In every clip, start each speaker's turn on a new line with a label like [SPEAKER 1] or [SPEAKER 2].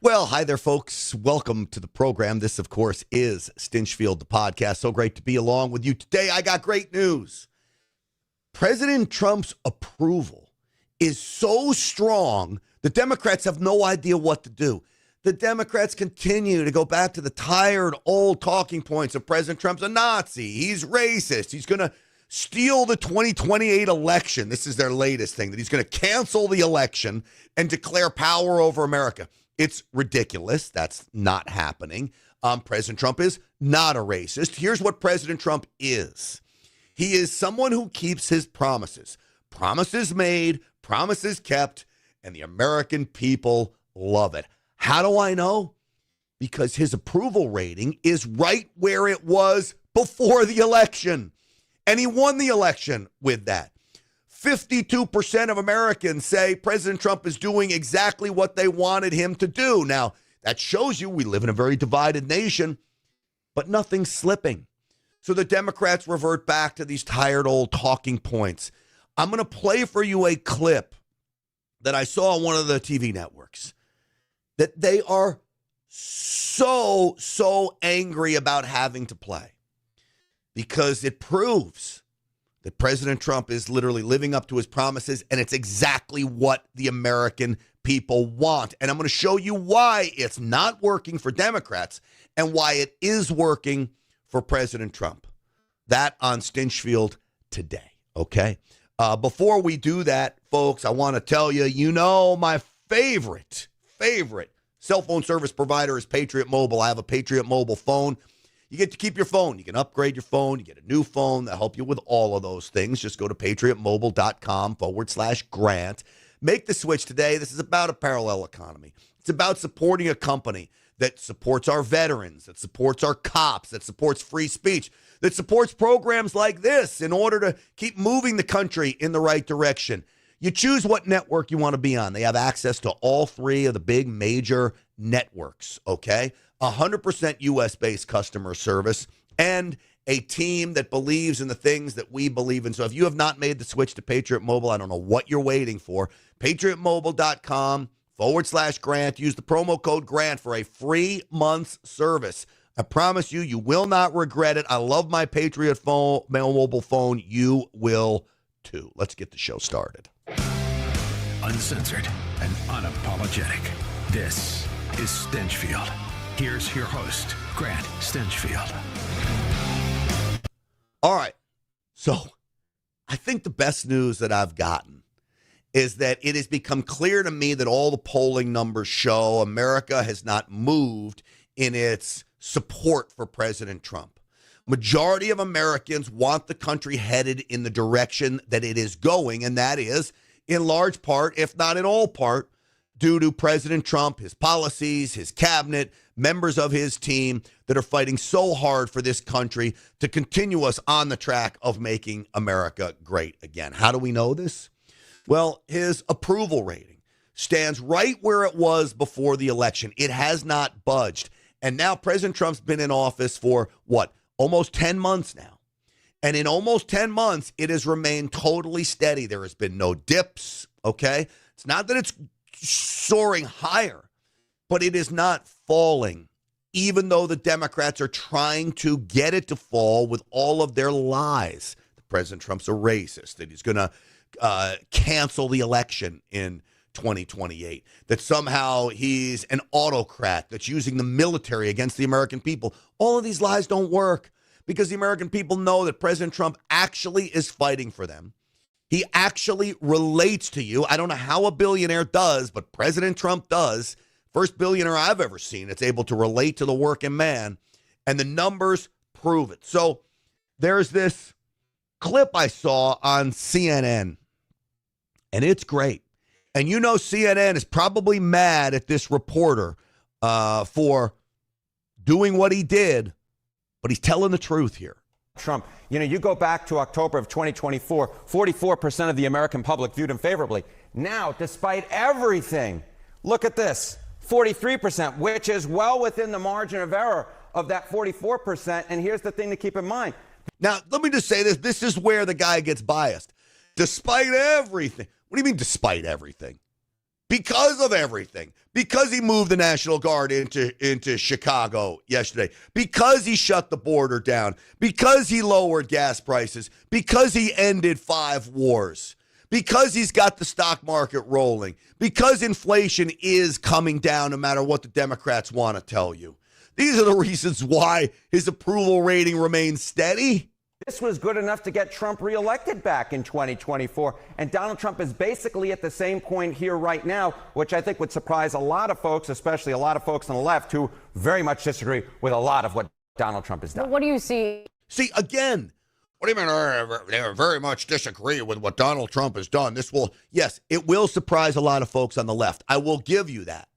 [SPEAKER 1] Well, hi there, folks. Welcome to the program. This, of course, is Stinchfield, the podcast. So great to be along with you today. I got great news. President Trump's approval is so strong, the Democrats have no idea what to do. The Democrats continue to go back to the tired old talking points of President Trump's a Nazi. He's racist. He's going to steal the 2028 election. This is their latest thing, that he's going to cancel the election and declare power over America. It's ridiculous. That's not happening. President Trump is not a racist. Here's what President Trump is. He is someone who keeps his promises. Promises made, promises kept, and the American people love it. How do I know? Because his approval rating is right where it was before the election. And he won the election with that. 52% of Americans say President Trump is doing exactly what they wanted him to do. Now, that shows you we live in a very divided nation, but nothing's slipping. So the Democrats revert back to these tired old talking points. I'm going to play for you a clip that I saw on one of the TV networks that they are so angry about having to play because it proves that President Trump is literally living up to his promises, and it's exactly what the American people want. And I'm going to show you why it's not working for Democrats and why it is working for President Trump. That on Stinchfield today, okay? Before we do that, folks, I want to tell you, my favorite cell phone service provider is Patriot Mobile. I have a Patriot Mobile phone. You get to keep your phone. You can upgrade your phone. You get a new phone. They'll help you with all of those things. Just go to patriotmobile.com/grant. Make the switch today. This is about a parallel economy. It's about supporting a company that supports our veterans, that supports our cops, that supports free speech, that supports programs like this in order to keep moving the country in the right direction. You choose what network you want to be on. They have access to all three of the big major networks, okay? 100% U.S.-based customer service, and a team that believes in the things that we believe in. So if you have not made the switch to Patriot Mobile, I don't know what you're waiting for. PatriotMobile.com/grant. Use the promo code GRANT for a free month's service. I promise you, you will not regret it. I love my Patriot mobile phone. You will too. Let's get the show started.
[SPEAKER 2] Uncensored and unapologetic. This is Stinchfield. Here's your host, Grant Stinchfield.
[SPEAKER 1] All right. So I think the best news that I've gotten is that it has become clear to me that all the polling numbers show America has not moved in its support for President Trump. Majority of Americans want the country headed in the direction that it is going, and that is in large part, if not in all part, due to President Trump, his policies, his cabinet, members of his team that are fighting so hard for this country to continue us on the track of making America great again. How do we know this? Well, his approval rating stands right where it was before the election. It has not budged. And now President Trump's been in office for, almost 10 months now. And in almost 10 months, it has remained totally steady. There has been no dips, okay? It's not that it's soaring higher, but it is not falling, even though the Democrats are trying to get it to fall with all of their lies. President Trump's a racist, that he's going to cancel the election in 2028, that somehow he's an autocrat that's using the military against the American people. All of these lies don't work because the American people know that President Trump actually is fighting for them. He actually relates to you. I don't know how a billionaire does, but President Trump does. First billionaire I've ever seen that's able to relate to the working man, and the numbers prove it. So there's this clip I saw on CNN, and it's great. And CNN is probably mad at this reporter for doing what he did, but he's telling the truth here.
[SPEAKER 3] Trump, you go back to October of 2024, 44% of the American public viewed him favorably. Now, despite everything, look at this, 43%, which is well within the margin of error of that 44%. And here's the thing to keep in mind.
[SPEAKER 1] Now, let me just say this. This is where the guy gets biased. Despite everything. What do you mean despite everything? because of everything, because he moved the National Guard into Chicago yesterday, because he shut the border down, because he lowered gas prices, because he ended 5 wars, because he's got the stock market rolling, because inflation is coming down no matter what the Democrats want to tell you. These are the reasons why his approval rating remains steady.
[SPEAKER 3] This was good enough to get Trump reelected back in 2024. And Donald Trump is basically at the same point here right now, which I think would surprise a lot of folks, especially a lot of folks on the left who very much disagree with a lot of what Donald Trump has done.
[SPEAKER 4] But what do you see?
[SPEAKER 1] See, again, what do you mean they very much disagree with what Donald Trump has done? Yes, it will surprise a lot of folks on the left. I will give you that.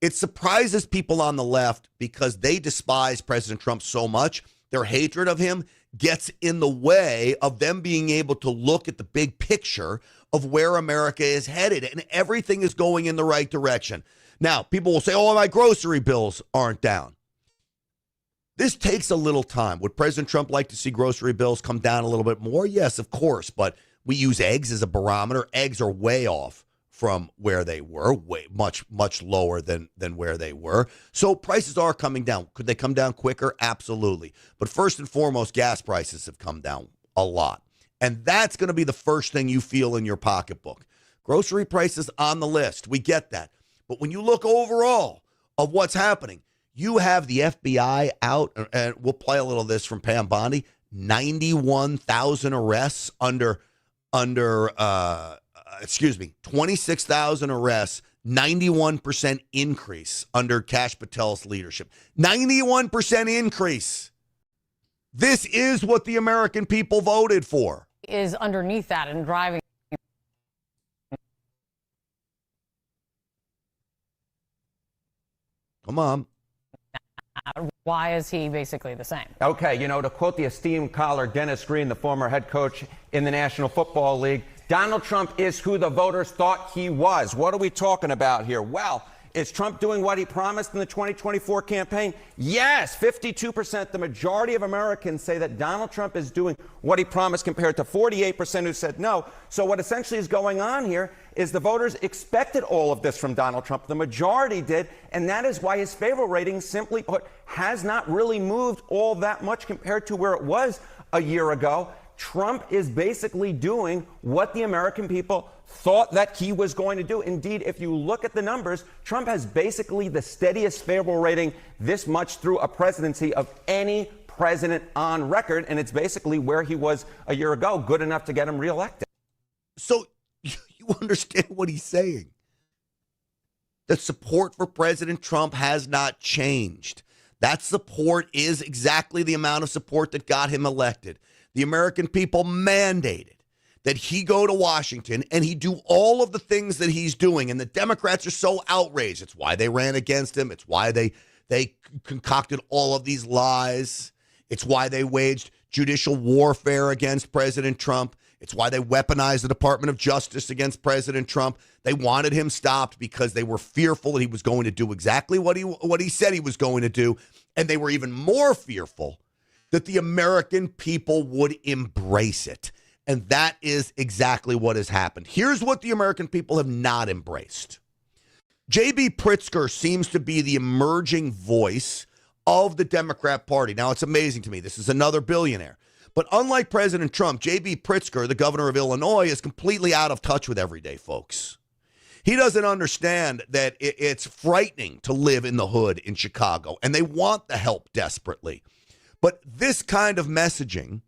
[SPEAKER 1] It surprises people on the left because they despise President Trump so much. Their hatred of him gets in the way of them being able to look at the big picture of where America is headed, and everything is going in the right direction. Now, people will say, oh, my grocery bills aren't down. This takes a little time. Would President Trump like to see grocery bills come down a little bit more? Yes, of course, but we use eggs as a barometer. Eggs are way off from where they were, much lower than where they were. So prices are coming down. Could they come down quicker? Absolutely. But first and foremost, gas prices have come down a lot. And that's going to be the first thing you feel in your pocketbook. Grocery prices on the list. We get that. But when you look overall of what's happening, you have the FBI out, and we'll play a little of this from Pam Bondi, 91,000 arrests 26,000 arrests, 91% increase under Kash Patel's leadership. 91% increase. This is what the American people voted for.
[SPEAKER 4] Is underneath that and driving.
[SPEAKER 1] Come on.
[SPEAKER 4] Why is he basically the same?
[SPEAKER 3] Okay, to quote the esteemed caller Dennis Green, the former head coach in the National Football League, Donald Trump is who the voters thought he was. What are we talking about here? Well, is Trump doing what he promised in the 2024 campaign? Yes, 52%. The majority of Americans say that Donald Trump is doing what he promised compared to 48% who said no. So what essentially is going on here is the voters expected all of this from Donald Trump. The majority did, and that is why his favorable rating, simply put, has not really moved all that much compared to where it was a year ago. Trump is basically doing what the American people thought that he was going to do. Indeed, if you look at the numbers, Trump has basically the steadiest favorable rating this much through a presidency of any president on record, and it's basically where he was a year ago, good enough to get him reelected.
[SPEAKER 1] So you understand what he's saying. The support for President Trump has not changed. That support is exactly the amount of support that got him elected. The American people mandated that he go to Washington and he do all of the things that he's doing. And the Democrats are so outraged. It's why they ran against him. It's why they concocted all of these lies. It's why they waged judicial warfare against President Trump. It's why they weaponized the Department of Justice against President Trump. They wanted him stopped because they were fearful that he was going to do exactly what he said he was going to do. And they were even more fearful that the American people would embrace it. And that is exactly what has happened. Here's what the American people have not embraced. J.B. Pritzker seems to be the emerging voice of the Democrat Party. Now, it's amazing to me. This is another billionaire. But unlike President Trump, J.B. Pritzker, the governor of Illinois, is completely out of touch with everyday folks. He doesn't understand that it's frightening to live in the hood in Chicago, and they want the help desperately. But this kind of messaging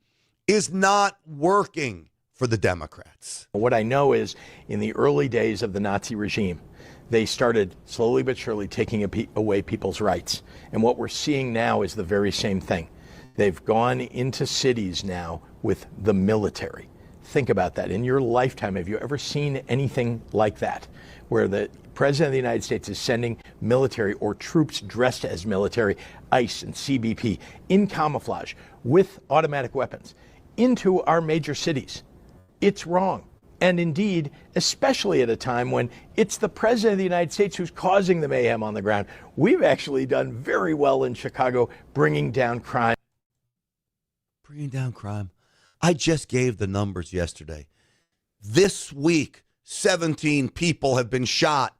[SPEAKER 1] is not working for the Democrats.
[SPEAKER 5] What I know is in the early days of the Nazi regime, they started slowly but surely taking away people's rights. And what we're seeing now is the very same thing. They've gone into cities now with the military. Think about that. In your lifetime, have you ever seen anything like that, where the President of the United States is sending military or troops dressed as military, ICE and CBP, in camouflage with automatic weapons into our major cities? It's wrong. And indeed, especially at a time when it's the President of the United States who's causing the mayhem on the ground. We've actually done very well in Chicago bringing down crime.
[SPEAKER 1] Bringing down crime. I just gave the numbers yesterday. This week, 17 people have been shot.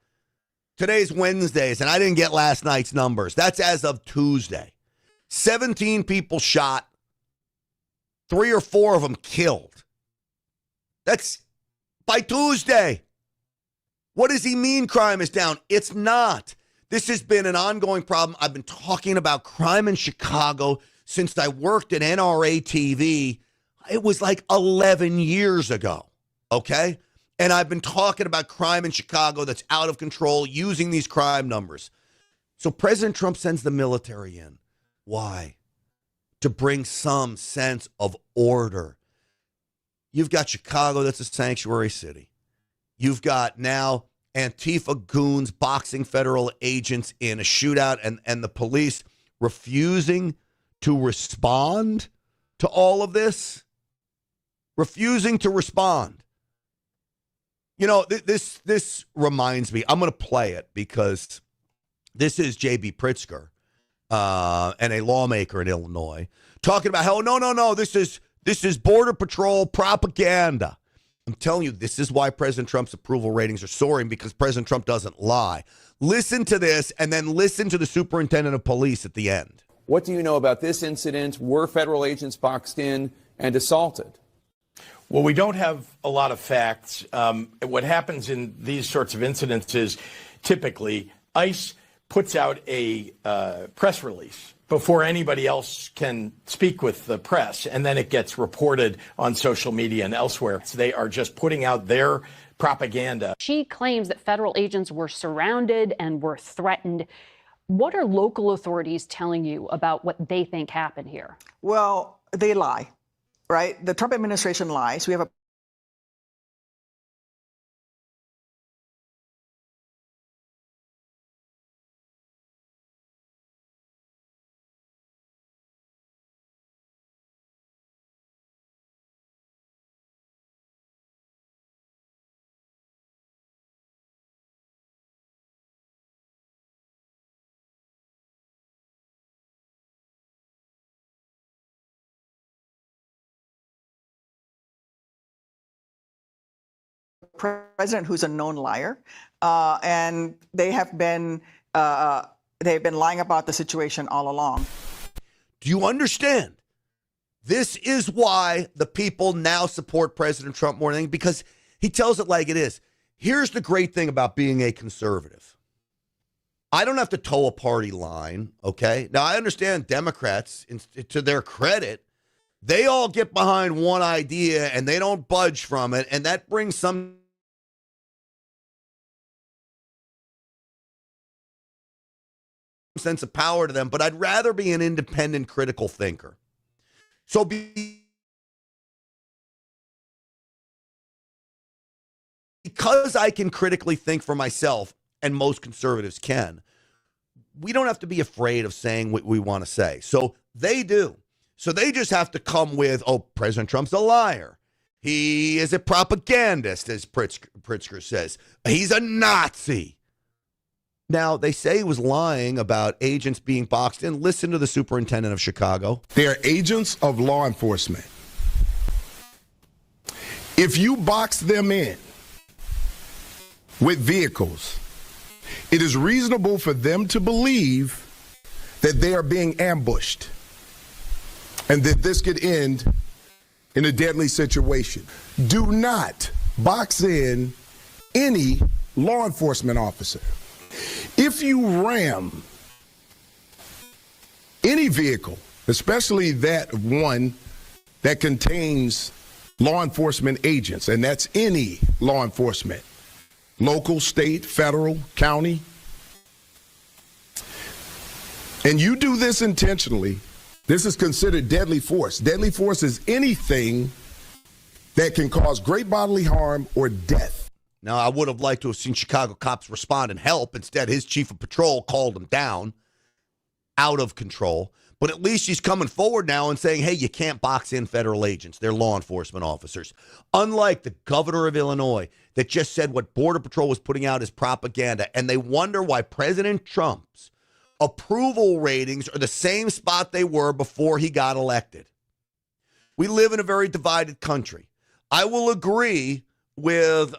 [SPEAKER 1] Today's Wednesdays, and I didn't get last night's numbers. That's as of Tuesday. 17 people shot, 3 or 4 of them killed. That's by Tuesday. What does he mean crime is down? It's not. This has been an ongoing problem. I've been talking about crime in Chicago since I worked at NRA TV. It was like 11 years ago, okay? And I've been talking about crime in Chicago that's out of control using these crime numbers. So President Trump sends the military in. Why? To bring some sense of order. You've got Chicago, that's a sanctuary city. You've got now Antifa goons boxing federal agents in a shootout and the police refusing to respond to all of this. Refusing to respond. You know, this reminds me, I'm going to play it because this is J.B. Pritzker and a lawmaker in Illinois talking about how, no, this is Border Patrol propaganda. I'm telling you, this is why President Trump's approval ratings are soaring, because President Trump doesn't lie. Listen to this and then listen to the superintendent of police at the end.
[SPEAKER 6] What do you know about this incident? Were federal agents boxed in and assaulted?
[SPEAKER 5] Well, we don't have a lot of facts. What happens in these sorts of incidents is typically ICE puts out a press release before anybody else can speak with the press, and then it gets reported on social media and elsewhere. So they are just putting out their propaganda.
[SPEAKER 7] She claims that federal agents were surrounded and were threatened. What are local authorities telling you about what they think happened here?
[SPEAKER 8] Well, they lie, right? The Trump administration lies. We have a president who's a known liar, and they have been lying about the situation all along.
[SPEAKER 1] Do you understand? This is why the people now support President Trump more than anything, because he tells it like it is. Here's the great thing about being a conservative. I don't have to toe a party line, okay? Now, I understand Democrats, to their credit, they all get behind one idea and they don't budge from it, and that brings some sense of power to them, but I'd rather be an independent critical thinker. So because I can critically think for myself, and most conservatives can, we don't have to be afraid of saying what we want to say. So they do. So they just have to come with, oh, President Trump's a liar. He is a propagandist, as Pritzker says. He's a Nazi. Now, they say he was lying about agents being boxed in. Listen to the superintendent of Chicago.
[SPEAKER 9] They are agents of law enforcement. If you box them in with vehicles, it is reasonable for them to believe that they are being ambushed and that this could end in a deadly situation. Do not box in any law enforcement officer. If you ram any vehicle, especially that one that contains law enforcement agents, and that's any law enforcement, local, state, federal, county, and you do this intentionally, this is considered deadly force. Deadly force is anything that can cause great bodily harm or death.
[SPEAKER 1] Now, I would have liked to have seen Chicago cops respond and help. Instead, his chief of patrol called him down, out of control. But at least he's coming forward now and saying, hey, you can't box in federal agents. They're law enforcement officers. Unlike the governor of Illinois that just said what Border Patrol was putting out is propaganda. And they wonder why President Trump's approval ratings are the same spot they were before he got elected. We live in a very divided country. I will agree with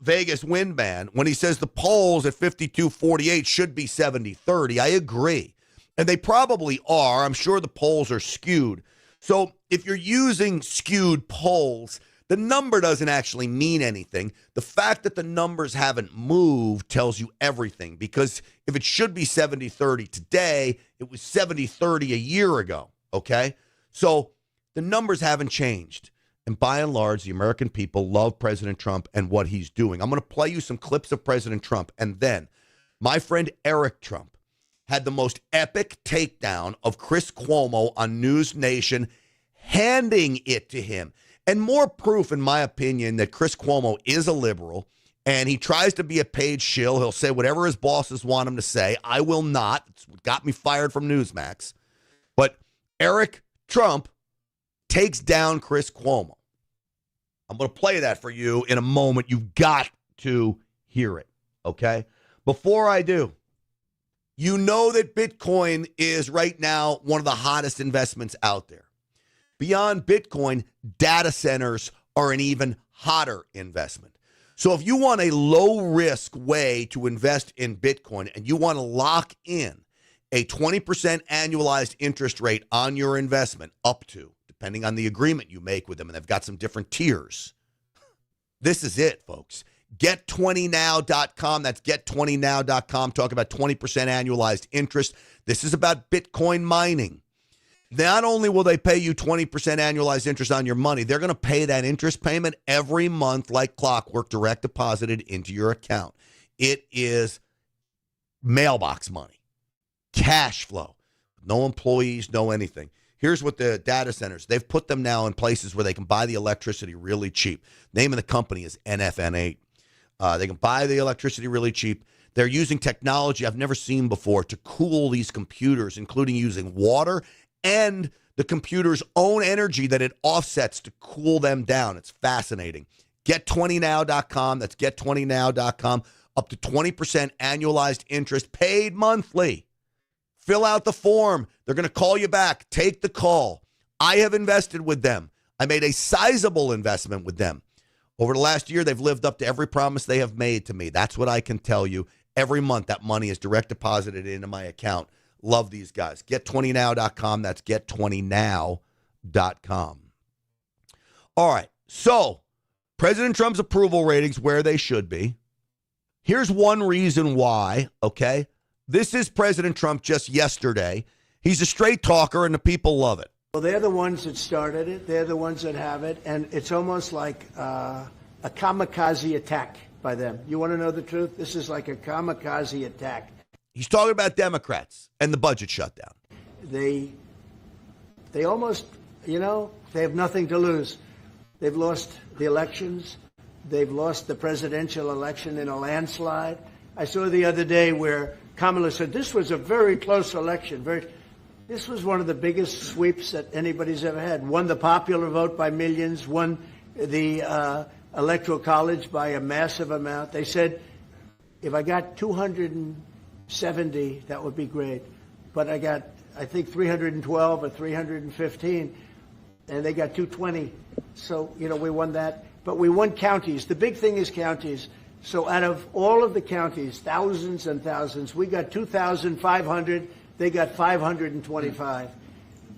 [SPEAKER 1] Vegas Windman when he says the polls at 52-48 should be 70-30. I agree. And they probably are. I'm sure the polls are skewed. So if you're using skewed polls, the number doesn't actually mean anything. The fact that the numbers haven't moved tells you everything, because if it should be 70-30 today, it was 70-30 a year ago, okay? So the numbers haven't changed. And by and large, the American people love President Trump and what he's doing. I'm going to play you some clips of President Trump, and then my friend Eric Trump had the most epic takedown of Chris Cuomo on News Nation, handing it to him. And more proof, in my opinion, that Chris Cuomo is a liberal and he tries to be a paid shill. He'll say whatever his bosses want him to say. I will not. It's what got me fired from Newsmax. But Eric Trump takes down Chris Cuomo. I'm going to play that for you in a moment. You've got to hear it, okay? Before I do, you know that Bitcoin is right now one of the hottest investments out there. Beyond Bitcoin, data centers are an even hotter investment. So if you want a low-risk way to invest in Bitcoin and you want to lock in a 20% annualized interest rate on your investment, up to, depending on the agreement you make with them, and they've got some different tiers, this is it, folks. Get20now.com. That's get20now.com. Talk about 20% annualized interest. This is about Bitcoin mining. Not only will they pay you 20% annualized interest on your money, they're going to pay that interest payment every month like clockwork, direct deposited into your account. It is mailbox money, cash flow, no employees, no anything. Here's what the data centers, they've put them now in places where they can buy the electricity really cheap. Name of the company is NFN8. They can buy the electricity really cheap. They're using technology I've never seen before to cool these computers, including using water and the computer's own energy that it offsets to cool them down. It's fascinating. Get20now.com. That's get20now.com. Up to 20% annualized interest paid monthly. Fill out the form. They're going to call you back. Take the call. I have invested with them. I made a sizable investment with them. Over the last year, they've lived up to every promise they have made to me. That's what I can tell you. Every month, that money is direct deposited into my account. Love these guys. Get20now.com. That's get20now.com. All right. So, President Trump's approval ratings where they should be. Here's one reason why, okay? This is President Trump just yesterday. He's a straight talker, and the people love it.
[SPEAKER 10] Well, they're the ones that started it. They're the ones that have it. And it's almost like a kamikaze attack by them. You want to know the truth? This is like a kamikaze attack.
[SPEAKER 1] He's talking about Democrats and the budget shutdown.
[SPEAKER 10] They almost, they have nothing to lose. They've lost the elections. They've lost the presidential election in a landslide. I saw the other day where Kamala said this was a very close election. This was one of the biggest sweeps that anybody's ever had. Won the popular vote by millions, won the Electoral College by a massive amount. They said, if I got 270, that would be great. But I got, I think, 312 or 315, and they got 220. So, we won that. But we won counties. The big thing is counties. So out of all of the counties, thousands and thousands, we got 2,500. They got 525.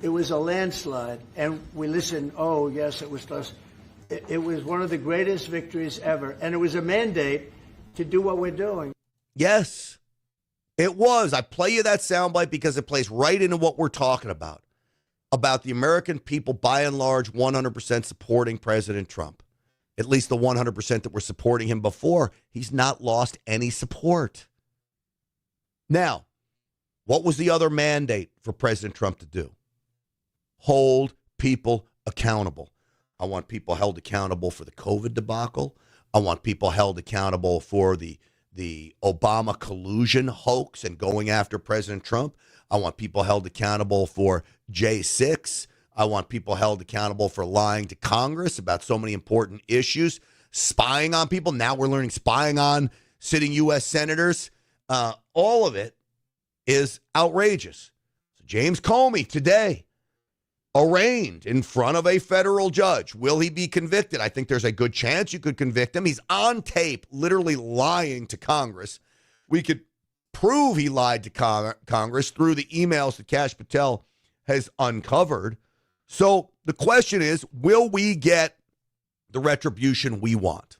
[SPEAKER 10] It was a landslide. And we listened, oh, yes, it was close. It was one of the greatest victories ever. And it was a mandate to do what we're doing.
[SPEAKER 1] Yes, it was. I play you that soundbite because it plays right into what we're talking about the American people, by and large, 100% supporting President Trump. At least the 100% that were supporting him before. He's not lost any support. Now, what was the other mandate for President Trump to do? Hold people accountable. I want people held accountable for the COVID debacle. I want people held accountable for the Obama collusion hoax and going after President Trump. I want people held accountable for J6. I want people held accountable for lying to Congress about so many important issues, spying on people. Now we're learning spying on sitting U.S. senators. All of it is outrageous. So James Comey today arraigned in front of a federal judge. Will he be convicted? I think there's a good chance you could convict him. He's on tape literally lying to Congress. We could prove he lied to Congress through the emails that Kash Patel has uncovered. So the question is, will we get the retribution we want?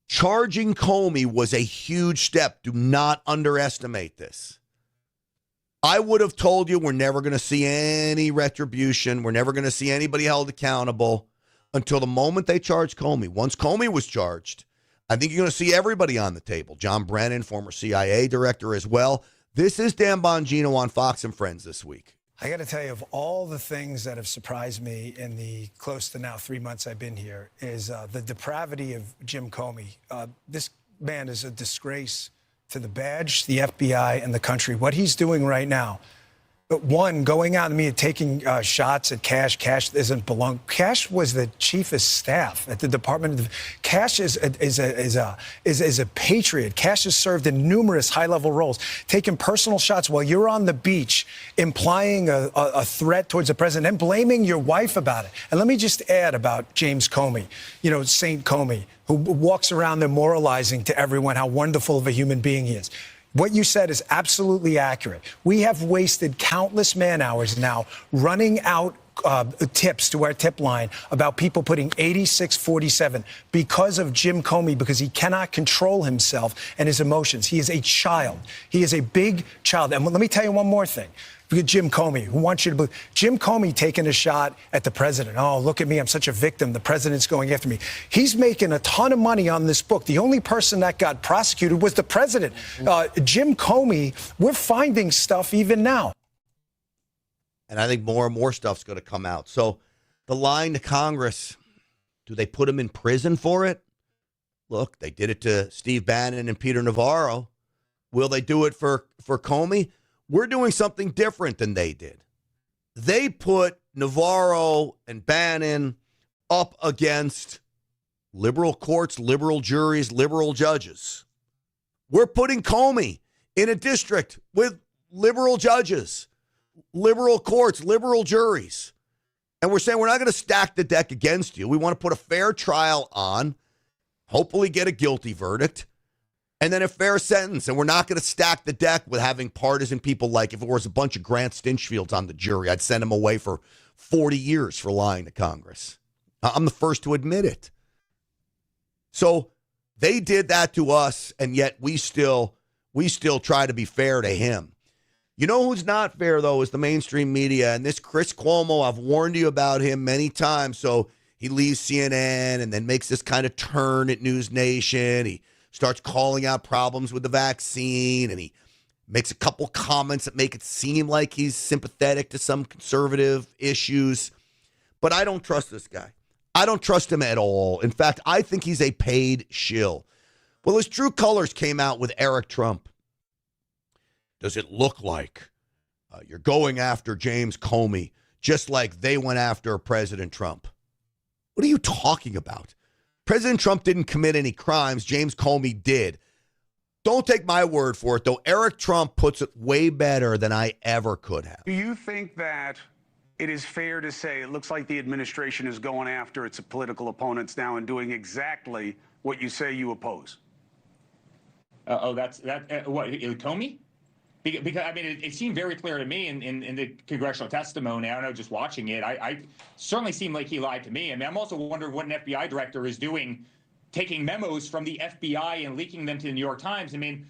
[SPEAKER 1] Charging Comey was a huge step. Do not underestimate this. I would have told you we're never going to see any retribution. We're never going to see anybody held accountable until the moment they charged Comey. Once Comey was charged, I think you're going to see everybody on the table. John Brennan, former CIA director as well. This is Dan Bongino on Fox and Friends this week.
[SPEAKER 11] I got to tell you, of all the things that have surprised me in the close to now 3 months I've been here is the depravity of Jim Comey. This man is a disgrace to the badge, the FBI, and the country. What he's doing right now, but one, going out and taking shots at Kash. Kash doesn't belong. Kash was the chief of staff at the Department of. Kash is a patriot. Kash has served in numerous high-level roles, taking personal shots while you're on the beach, implying a threat towards the president and blaming your wife about it. And let me just add about James Comey, Saint Comey, who walks around there moralizing to everyone how wonderful of a human being he is. What you said is absolutely accurate. We have wasted countless man hours now running out tips to our tip line about people putting 8647 because of Jim Comey, because he cannot control himself and his emotions. He is a child. He is a big child. And let me tell you one more thing. Jim Comey, who wants you to believe, Jim Comey taking a shot at the president. Oh, look at me, I'm such a victim. The president's going after me. He's making a ton of money on this book. The only person that got prosecuted was the president. Jim Comey, we're finding stuff even now.
[SPEAKER 1] And I think more and more stuff's going to come out. So the lying to Congress, do they put him in prison for it? Look, they did it to Steve Bannon and Peter Navarro. Will they do it for Comey? We're doing something different than they did. They put Navarro and Bannon up against liberal courts, liberal juries, liberal judges. We're putting Comey in a district with liberal judges, liberal courts, liberal juries. And we're saying we're not going to stack the deck against you. We want to put a fair trial on, hopefully get a guilty verdict, and then a fair sentence. And we're not going to stack the deck with having partisan people. Like if it was a bunch of Grant Stinchfields on the jury, I'd send him away for 40 years for lying to Congress. I'm the first to admit it. So they did that to us, and yet we still try to be fair to him. You know who's not fair, though, is the mainstream media. And this Chris Cuomo, I've warned you about him many times. So he leaves CNN and then makes this kind of turn at News Nation. He starts calling out problems with the vaccine, and he makes a couple comments that make it seem like he's sympathetic to some conservative issues. But I don't trust this guy. I don't trust him at all. In fact, I think he's a paid shill. Well, his true colors came out with Eric Trump. Does it look like you're going after James Comey just like they went after President Trump? What are you talking about? President Trump didn't commit any crimes. James Comey did. Don't take my word for it, though. Eric Trump puts it way better than I ever could have.
[SPEAKER 12] Do you think that it is fair to say it looks like the administration is going after its political opponents now and doing exactly what you say you oppose?
[SPEAKER 13] What, Comey? Because I mean, it seemed very clear to me in the congressional testimony. I don't know, just watching it, I certainly seemed like he lied to me. I mean, I'm also wondering what an FBI director is doing, taking memos from the FBI and leaking them to the New York Times. I mean,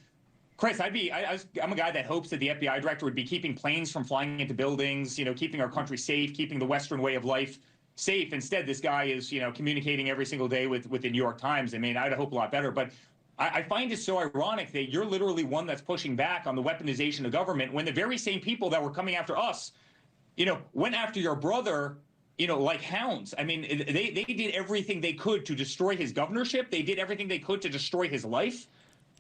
[SPEAKER 13] Chris, I'm a guy that hopes that the FBI director would be keeping planes from flying into buildings, keeping our country safe, keeping the Western way of life safe. Instead, this guy is, communicating every single day with the New York Times. I mean, I'd hope a lot better, but I find it so ironic that you're literally one that's pushing back on the weaponization of government when the very same people that were coming after us, went after your brother, like hounds. I mean, they did everything they could to destroy his governorship. They did everything they could to destroy his life.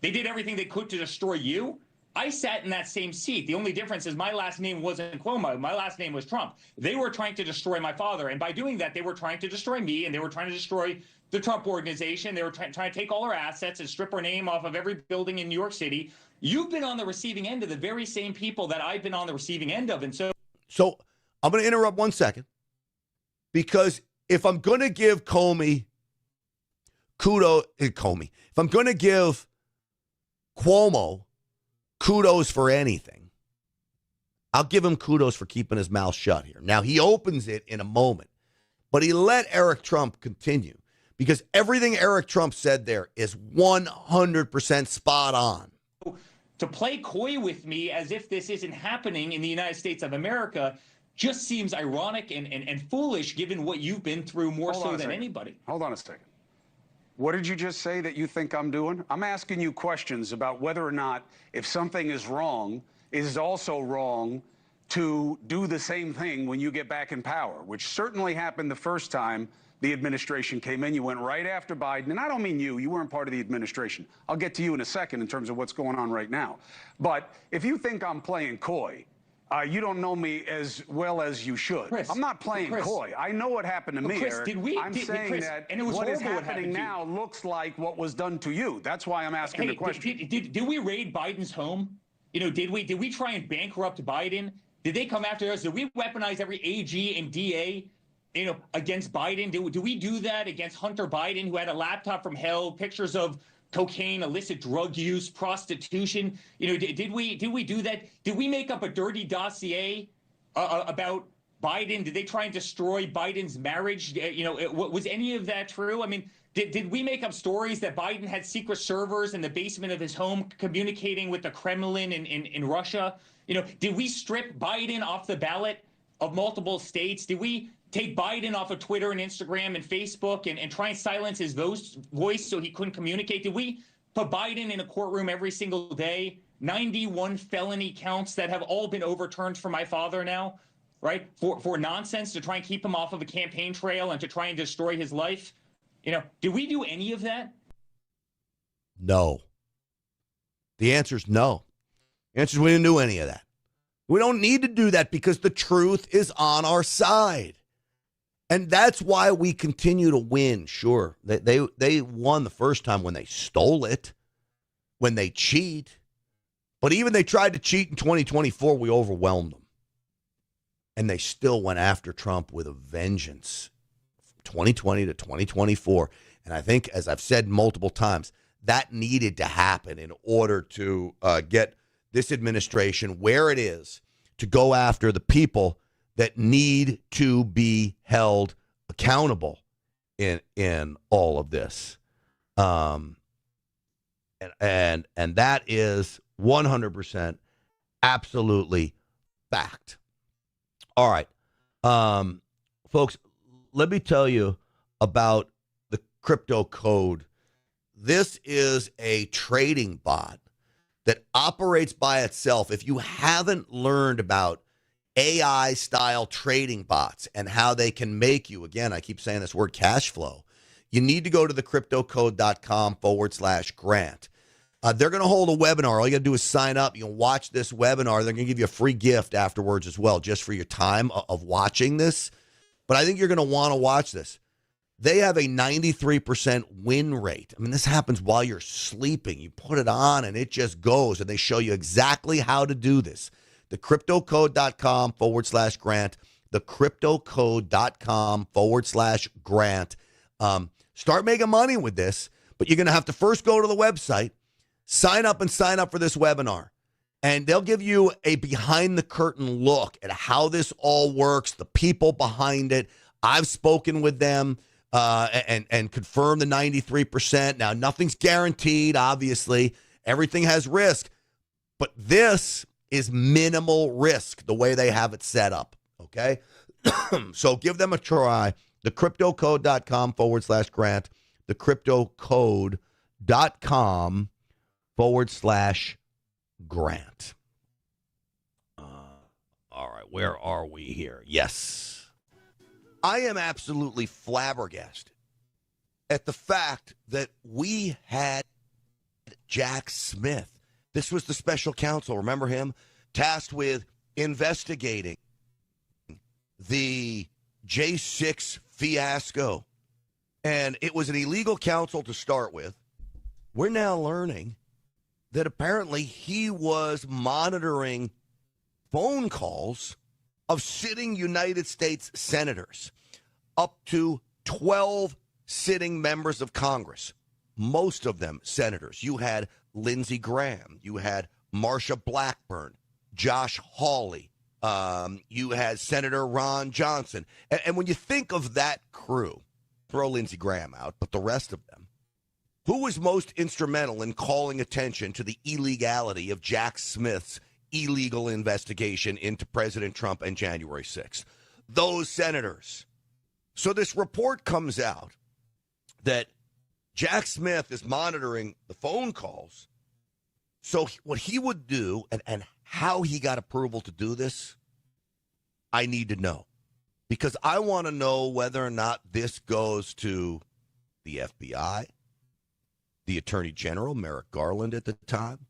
[SPEAKER 13] They did everything they could to destroy you. I sat in that same seat. The only difference is my last name wasn't Cuomo. My last name was Trump. They were trying to destroy my father. And by doing that, they were trying to destroy me, and they were trying to destroy the Trump organization. They were trying to take all our assets and strip our name off of every building in New York City. You've been on the receiving end of the very same people that I've been on the receiving end of. And so
[SPEAKER 1] I'm going to interrupt 1 second because if I'm going to give if I'm going to give Cuomo kudos for anything, I'll give him kudos for keeping his mouth shut here. Now, he opens it in a moment, but he let Eric Trump continue because everything Eric Trump said there is 100% spot on.
[SPEAKER 13] To play coy with me as if this isn't happening in the United States of America just seems ironic and foolish given what you've been through more so than anybody.
[SPEAKER 12] Hold on a second. What did you just say that you think I'm doing? I'm asking you questions about whether or not if something is wrong, it is also wrong to do the same thing when you get back in power, which certainly happened the first time the administration came in. You went right after Biden, and I don't mean you weren't part of the administration. I'll get to you in a second in terms of what's going on right now. But if you think I'm playing coy, you don't know me as well as you should.
[SPEAKER 13] Chris,
[SPEAKER 12] I'm not playing coy. I know what happened to me,
[SPEAKER 13] Chris,
[SPEAKER 12] Eric. I'm
[SPEAKER 13] Chris,
[SPEAKER 12] saying that
[SPEAKER 13] and it was
[SPEAKER 12] what is
[SPEAKER 13] horrible
[SPEAKER 12] happening now looks like what was done to you. That's why I'm asking the question.
[SPEAKER 13] Did we raid Biden's home? Did we try and bankrupt Biden? Did they come after us? Did we weaponize every AG and DA, against Biden? Did we do that against Hunter Biden, who had a laptop from hell, pictures of cocaine, illicit drug use, prostitution? Did we do that? Did we make up a dirty dossier about Biden? Did they try and destroy Biden's marriage? Was any of that true? I mean, did we make up stories that Biden had secret servers in the basement of his home communicating with the Kremlin in Russia? Did we strip Biden off the ballot of multiple states? Did we take Biden off of Twitter and Instagram and Facebook and try and silence his voice so he couldn't communicate? Did we put Biden in a courtroom every single day? 91 felony counts that have all been overturned for my father now, right? For nonsense, to try and keep him off of a campaign trail and to try and destroy his life. Did we do any of that?
[SPEAKER 1] No. The answer is no. The answer is we didn't do any of that. We don't need to do that because the truth is on our side. And that's why we continue to win. Sure, they won the first time when they stole it, when they cheat. But even they tried to cheat in 2024, we overwhelmed them. And they still went after Trump with a vengeance. 2020 to 2024. And I think, as I've said multiple times, that needed to happen in order to get this administration where it is to go after the people that need to be held accountable in all of this. And that is 100% absolutely fact. All right. Folks, let me tell you about the crypto code. This is a trading bot that operates by itself. If you haven't learned about AI-style trading bots and how they can make you, again, I keep saying this word, cash flow, you need to go to thecryptocode.com/grant. They're going to hold a webinar. All you got to do is sign up. You can watch this webinar. They're going to give you a free gift afterwards as well, just for your time of watching this. But I think you're going to want to watch this. They have a 93% win rate. I mean, this happens while you're sleeping. You put it on and it just goes, and they show you exactly how to do this. Thecryptocode.com/grant. Thecryptocode.com/grant. Start making money with this, but you're going to have to first go to the website, sign up for this webinar. And they'll give you a behind-the-curtain look at how this all works, the people behind it. I've spoken with them and confirmed the 93%. Now, nothing's guaranteed, obviously. Everything has risk. But this is minimal risk, the way they have it set up, okay? So give them a try. Thecryptocode.com/grant. Thecryptocode.com/grant. All right, where are we here? Yes. I am absolutely flabbergasted at the fact that we had Jack Smith. This was the special counsel, remember him? Tasked with investigating the J6 fiasco. And it was an illegal counsel to start with. We're now learning that apparently he was monitoring phone calls of sitting United States senators, up to 12 sitting members of Congress, most of them senators. You had Lindsey Graham, you had Marsha Blackburn, Josh Hawley, you had Senator Ron Johnson. And when you think of that crew, throw Lindsey Graham out, but the rest of them, who was most instrumental in calling attention to the illegality of Jack Smith's illegal investigation into President Trump and January 6th? Those senators. So this report comes out that Jack Smith is monitoring the phone calls. So what he would do and how he got approval to do this, I need to know. Because I want to know whether or not this goes to the FBI, the Attorney General, Merrick Garland at the time.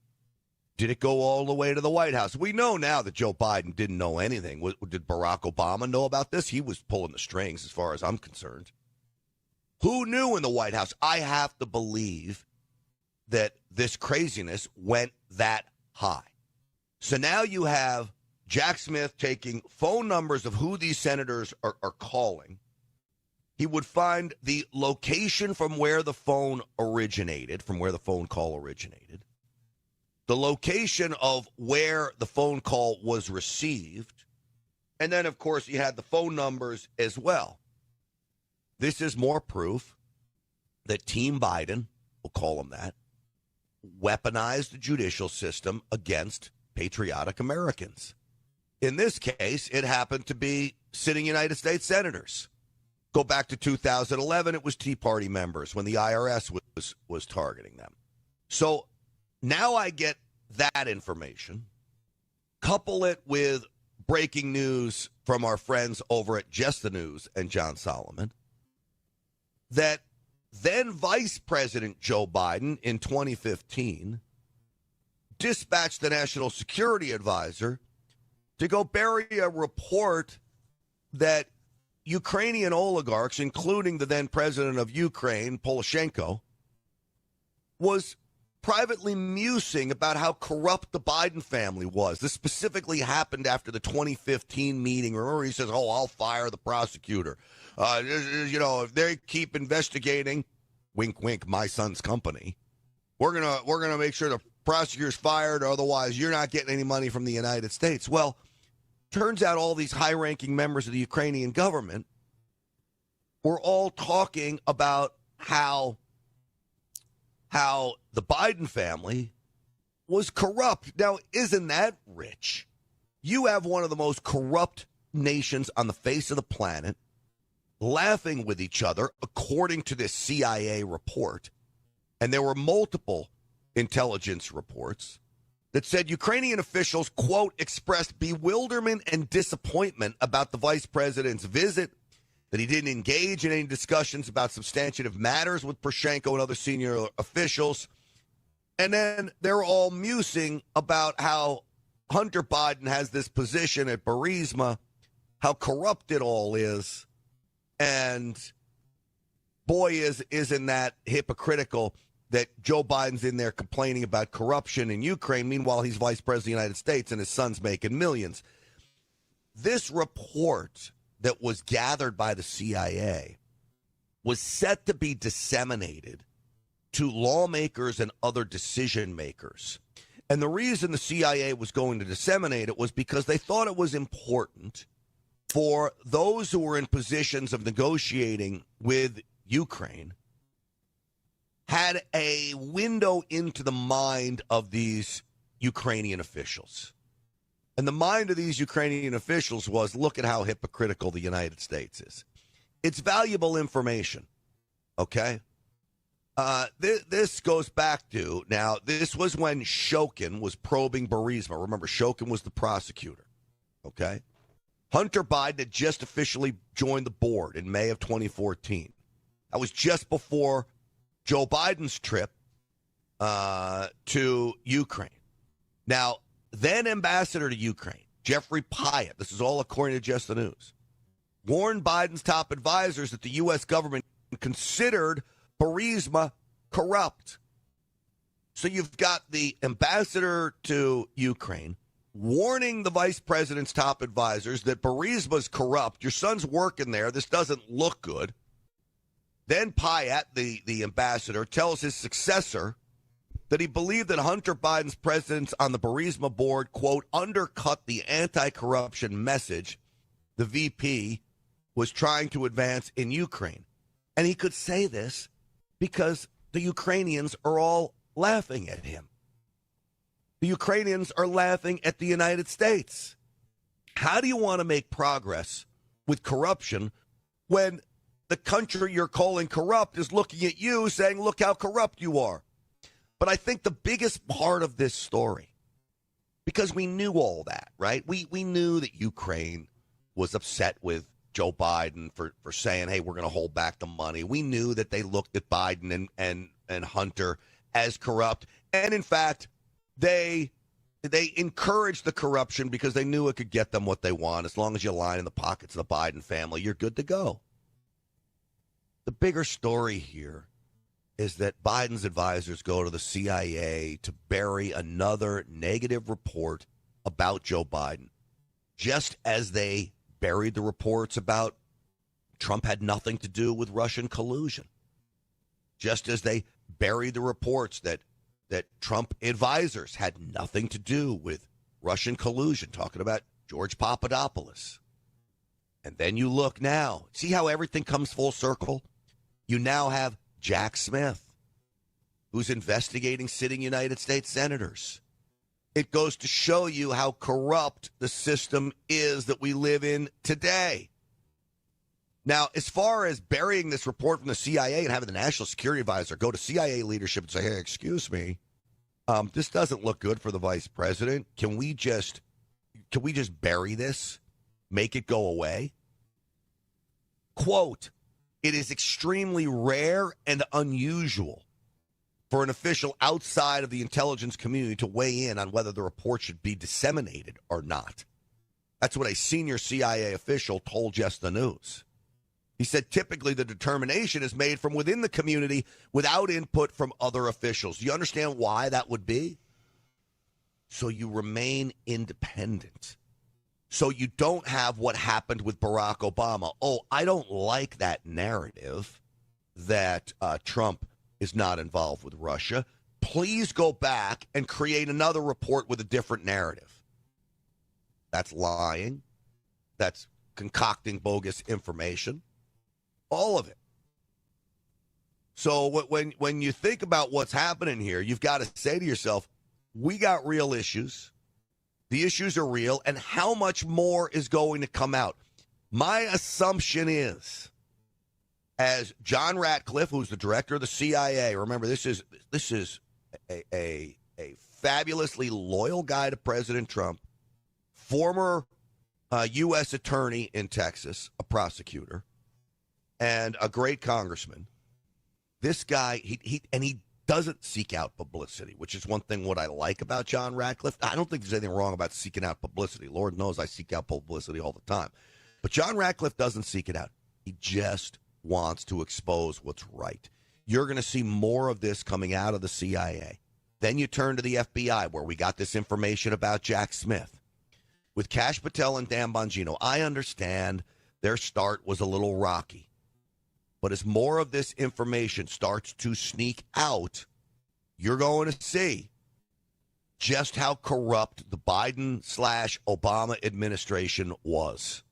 [SPEAKER 1] Did it go all the way to the White House? We know now that Joe Biden didn't know anything. Did Barack Obama know about this? He was pulling the strings as far as I'm concerned. Who knew in the White House? I have to believe that this craziness went that high. So now you have Jack Smith taking phone numbers of who these senators are calling. He would find the location from where the phone originated, from where the phone call originated, the location of where the phone call was received, and then, of course, you had the phone numbers as well. This is more proof that Team Biden, we'll call them that, weaponized the judicial system against patriotic Americans. In this case, it happened to be sitting United States senators. Go back to 2011, it was Tea Party members when the IRS was targeting them. So now I get that information, couple it with breaking news from our friends over at Just the News and John Solomon, that then Vice President Joe Biden in 2015 dispatched the National Security Advisor to go bury a report that Ukrainian oligarchs, including the then president of Ukraine, Poroshenko, was privately musing about how corrupt the Biden family was. This specifically happened after the 2015 meeting. Remember, he says, "Oh, I'll fire the prosecutor. If they keep investigating, wink, wink, my son's company, we're gonna make sure the prosecutor's fired, or otherwise you're not getting any money from the United States." Well, turns out all these high-ranking members of the Ukrainian government were all talking about how the Biden family was corrupt. Now, isn't that rich? You have one of the most corrupt nations on the face of the planet laughing with each other, according to this CIA report. And there were multiple intelligence reports that said Ukrainian officials, quote, expressed bewilderment and disappointment about the vice president's visit, that he didn't engage in any discussions about substantive matters with Poroshenko and other senior officials. And then they're all musing about how Hunter Biden has this position at Burisma, how corrupt it all is. And boy, isn't that hypocritical that Joe Biden's in there complaining about corruption in Ukraine. Meanwhile, he's vice president of the United States and his son's making millions. This report that was gathered by the CIA was set to be disseminated to lawmakers and other decision makers. And the reason the CIA was going to disseminate it was because they thought it was important for those who were in positions of negotiating with Ukraine, had a window into the mind of these Ukrainian officials. And the mind of these Ukrainian officials was, look at how hypocritical the United States is. It's valuable information, okay? This goes back to, now, this was when Shokin was probing Burisma. Remember, Shokin was the prosecutor, okay? Hunter Biden had just officially joined the board in May of 2014. That was just before Joe Biden's trip to Ukraine. Now, then ambassador to Ukraine, Jeffrey Pyatt, this is all according to Just the News, warned Biden's top advisors that the U.S. government considered Burisma corrupt. So you've got the ambassador to Ukraine warning the vice president's top advisors that Burisma's corrupt. Your son's working there. This doesn't look good. Then Payette, the ambassador, tells his successor that he believed that Hunter Biden's presence on the Burisma board, quote, undercut the anti-corruption message the VP was trying to advance in Ukraine. And he could say this because the Ukrainians are all laughing at him. The Ukrainians are laughing at the United States. How do you want to make progress with corruption when the country you're calling corrupt is looking at you saying, look how corrupt you are? But I think the biggest part of this story, because we knew all that, right? We knew that Ukraine was upset with Joe Biden for saying, hey, we're going to hold back the money. We knew that they looked at Biden and Hunter as corrupt. And in fact, they encouraged the corruption because they knew it could get them what they want. As long as you line in the pockets of the Biden family, you're good to go. The bigger story here is that Biden's advisors go to the CIA to bury another negative report about Joe Biden, just as they buried the reports about Trump had nothing to do with Russian collusion, just as they buried the reports that Trump advisors had nothing to do with Russian collusion, talking about George Papadopoulos. And then you look now, see how everything comes full circle? You now have Jack Smith, who's investigating sitting United States senators. It goes to show you how corrupt the system is that we live in today. Now, as far as burying this report from the CIA and having the National Security Advisor go to CIA leadership and say, hey, excuse me, this doesn't look good for the vice president. Can we just bury this, make it go away? Quote, it is extremely rare and unusual for an official outside of the intelligence community to weigh in on whether the report should be disseminated or not. That's what a senior CIA official told Just the News. He said typically the determination is made from within the community without input from other officials. Do you understand why that would be? So you remain independent. So you don't have what happened with Barack Obama. Oh, I don't like that narrative that Trump is not involved with Russia. Please go back and create another report with a different narrative. That's lying. That's concocting bogus information. All of it. So when you think about what's happening here, you've got to say to yourself, we got real issues. The issues are real, and how much more is going to come out? My assumption is, as John Ratcliffe, who's the director of the CIA, remember this is a fabulously loyal guy to President Trump, former U.S. attorney in Texas, a prosecutor, and a great congressman. This guy, he doesn't seek out publicity, which is one thing what I like about John Ratcliffe. I don't think there's anything wrong about seeking out publicity. Lord knows I seek out publicity all the time. But John Ratcliffe doesn't seek it out. He just wants to expose what's right. You're going to see more of this coming out of the CIA. Then you turn to the FBI, where we got this information about Jack Smith. With Kash Patel and Dan Bongino, I understand their start was a little rocky. But as more of this information starts to sneak out, you're going to see just how corrupt the Biden/Obama administration was.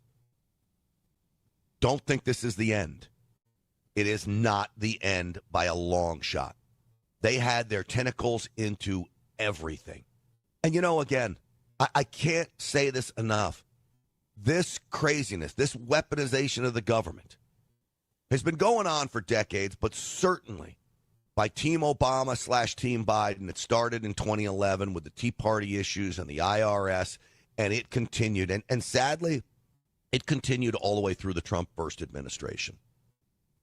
[SPEAKER 1] Don't think this is the end. It is not the end by a long shot. They had their tentacles into everything. And, again, I can't say this enough. This craziness, this weaponization of the government has been going on for decades, but certainly by Team Obama/Team Biden. It started in 2011 with the Tea Party issues and the IRS, and it continued. And sadly, it continued all the way through the Trump first administration.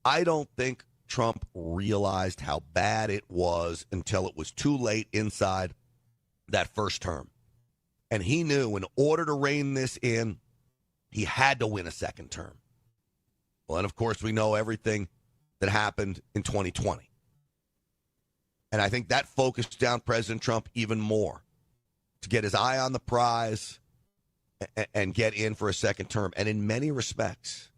[SPEAKER 1] I don't think Trump realized how bad it was until it was too late inside that first term. And he knew in order to rein this in, he had to win a second term. Well, and of course, we know everything that happened in 2020. And I think that focused down President Trump even more. to get his eye on the prize and get in for a second term. And in many respects,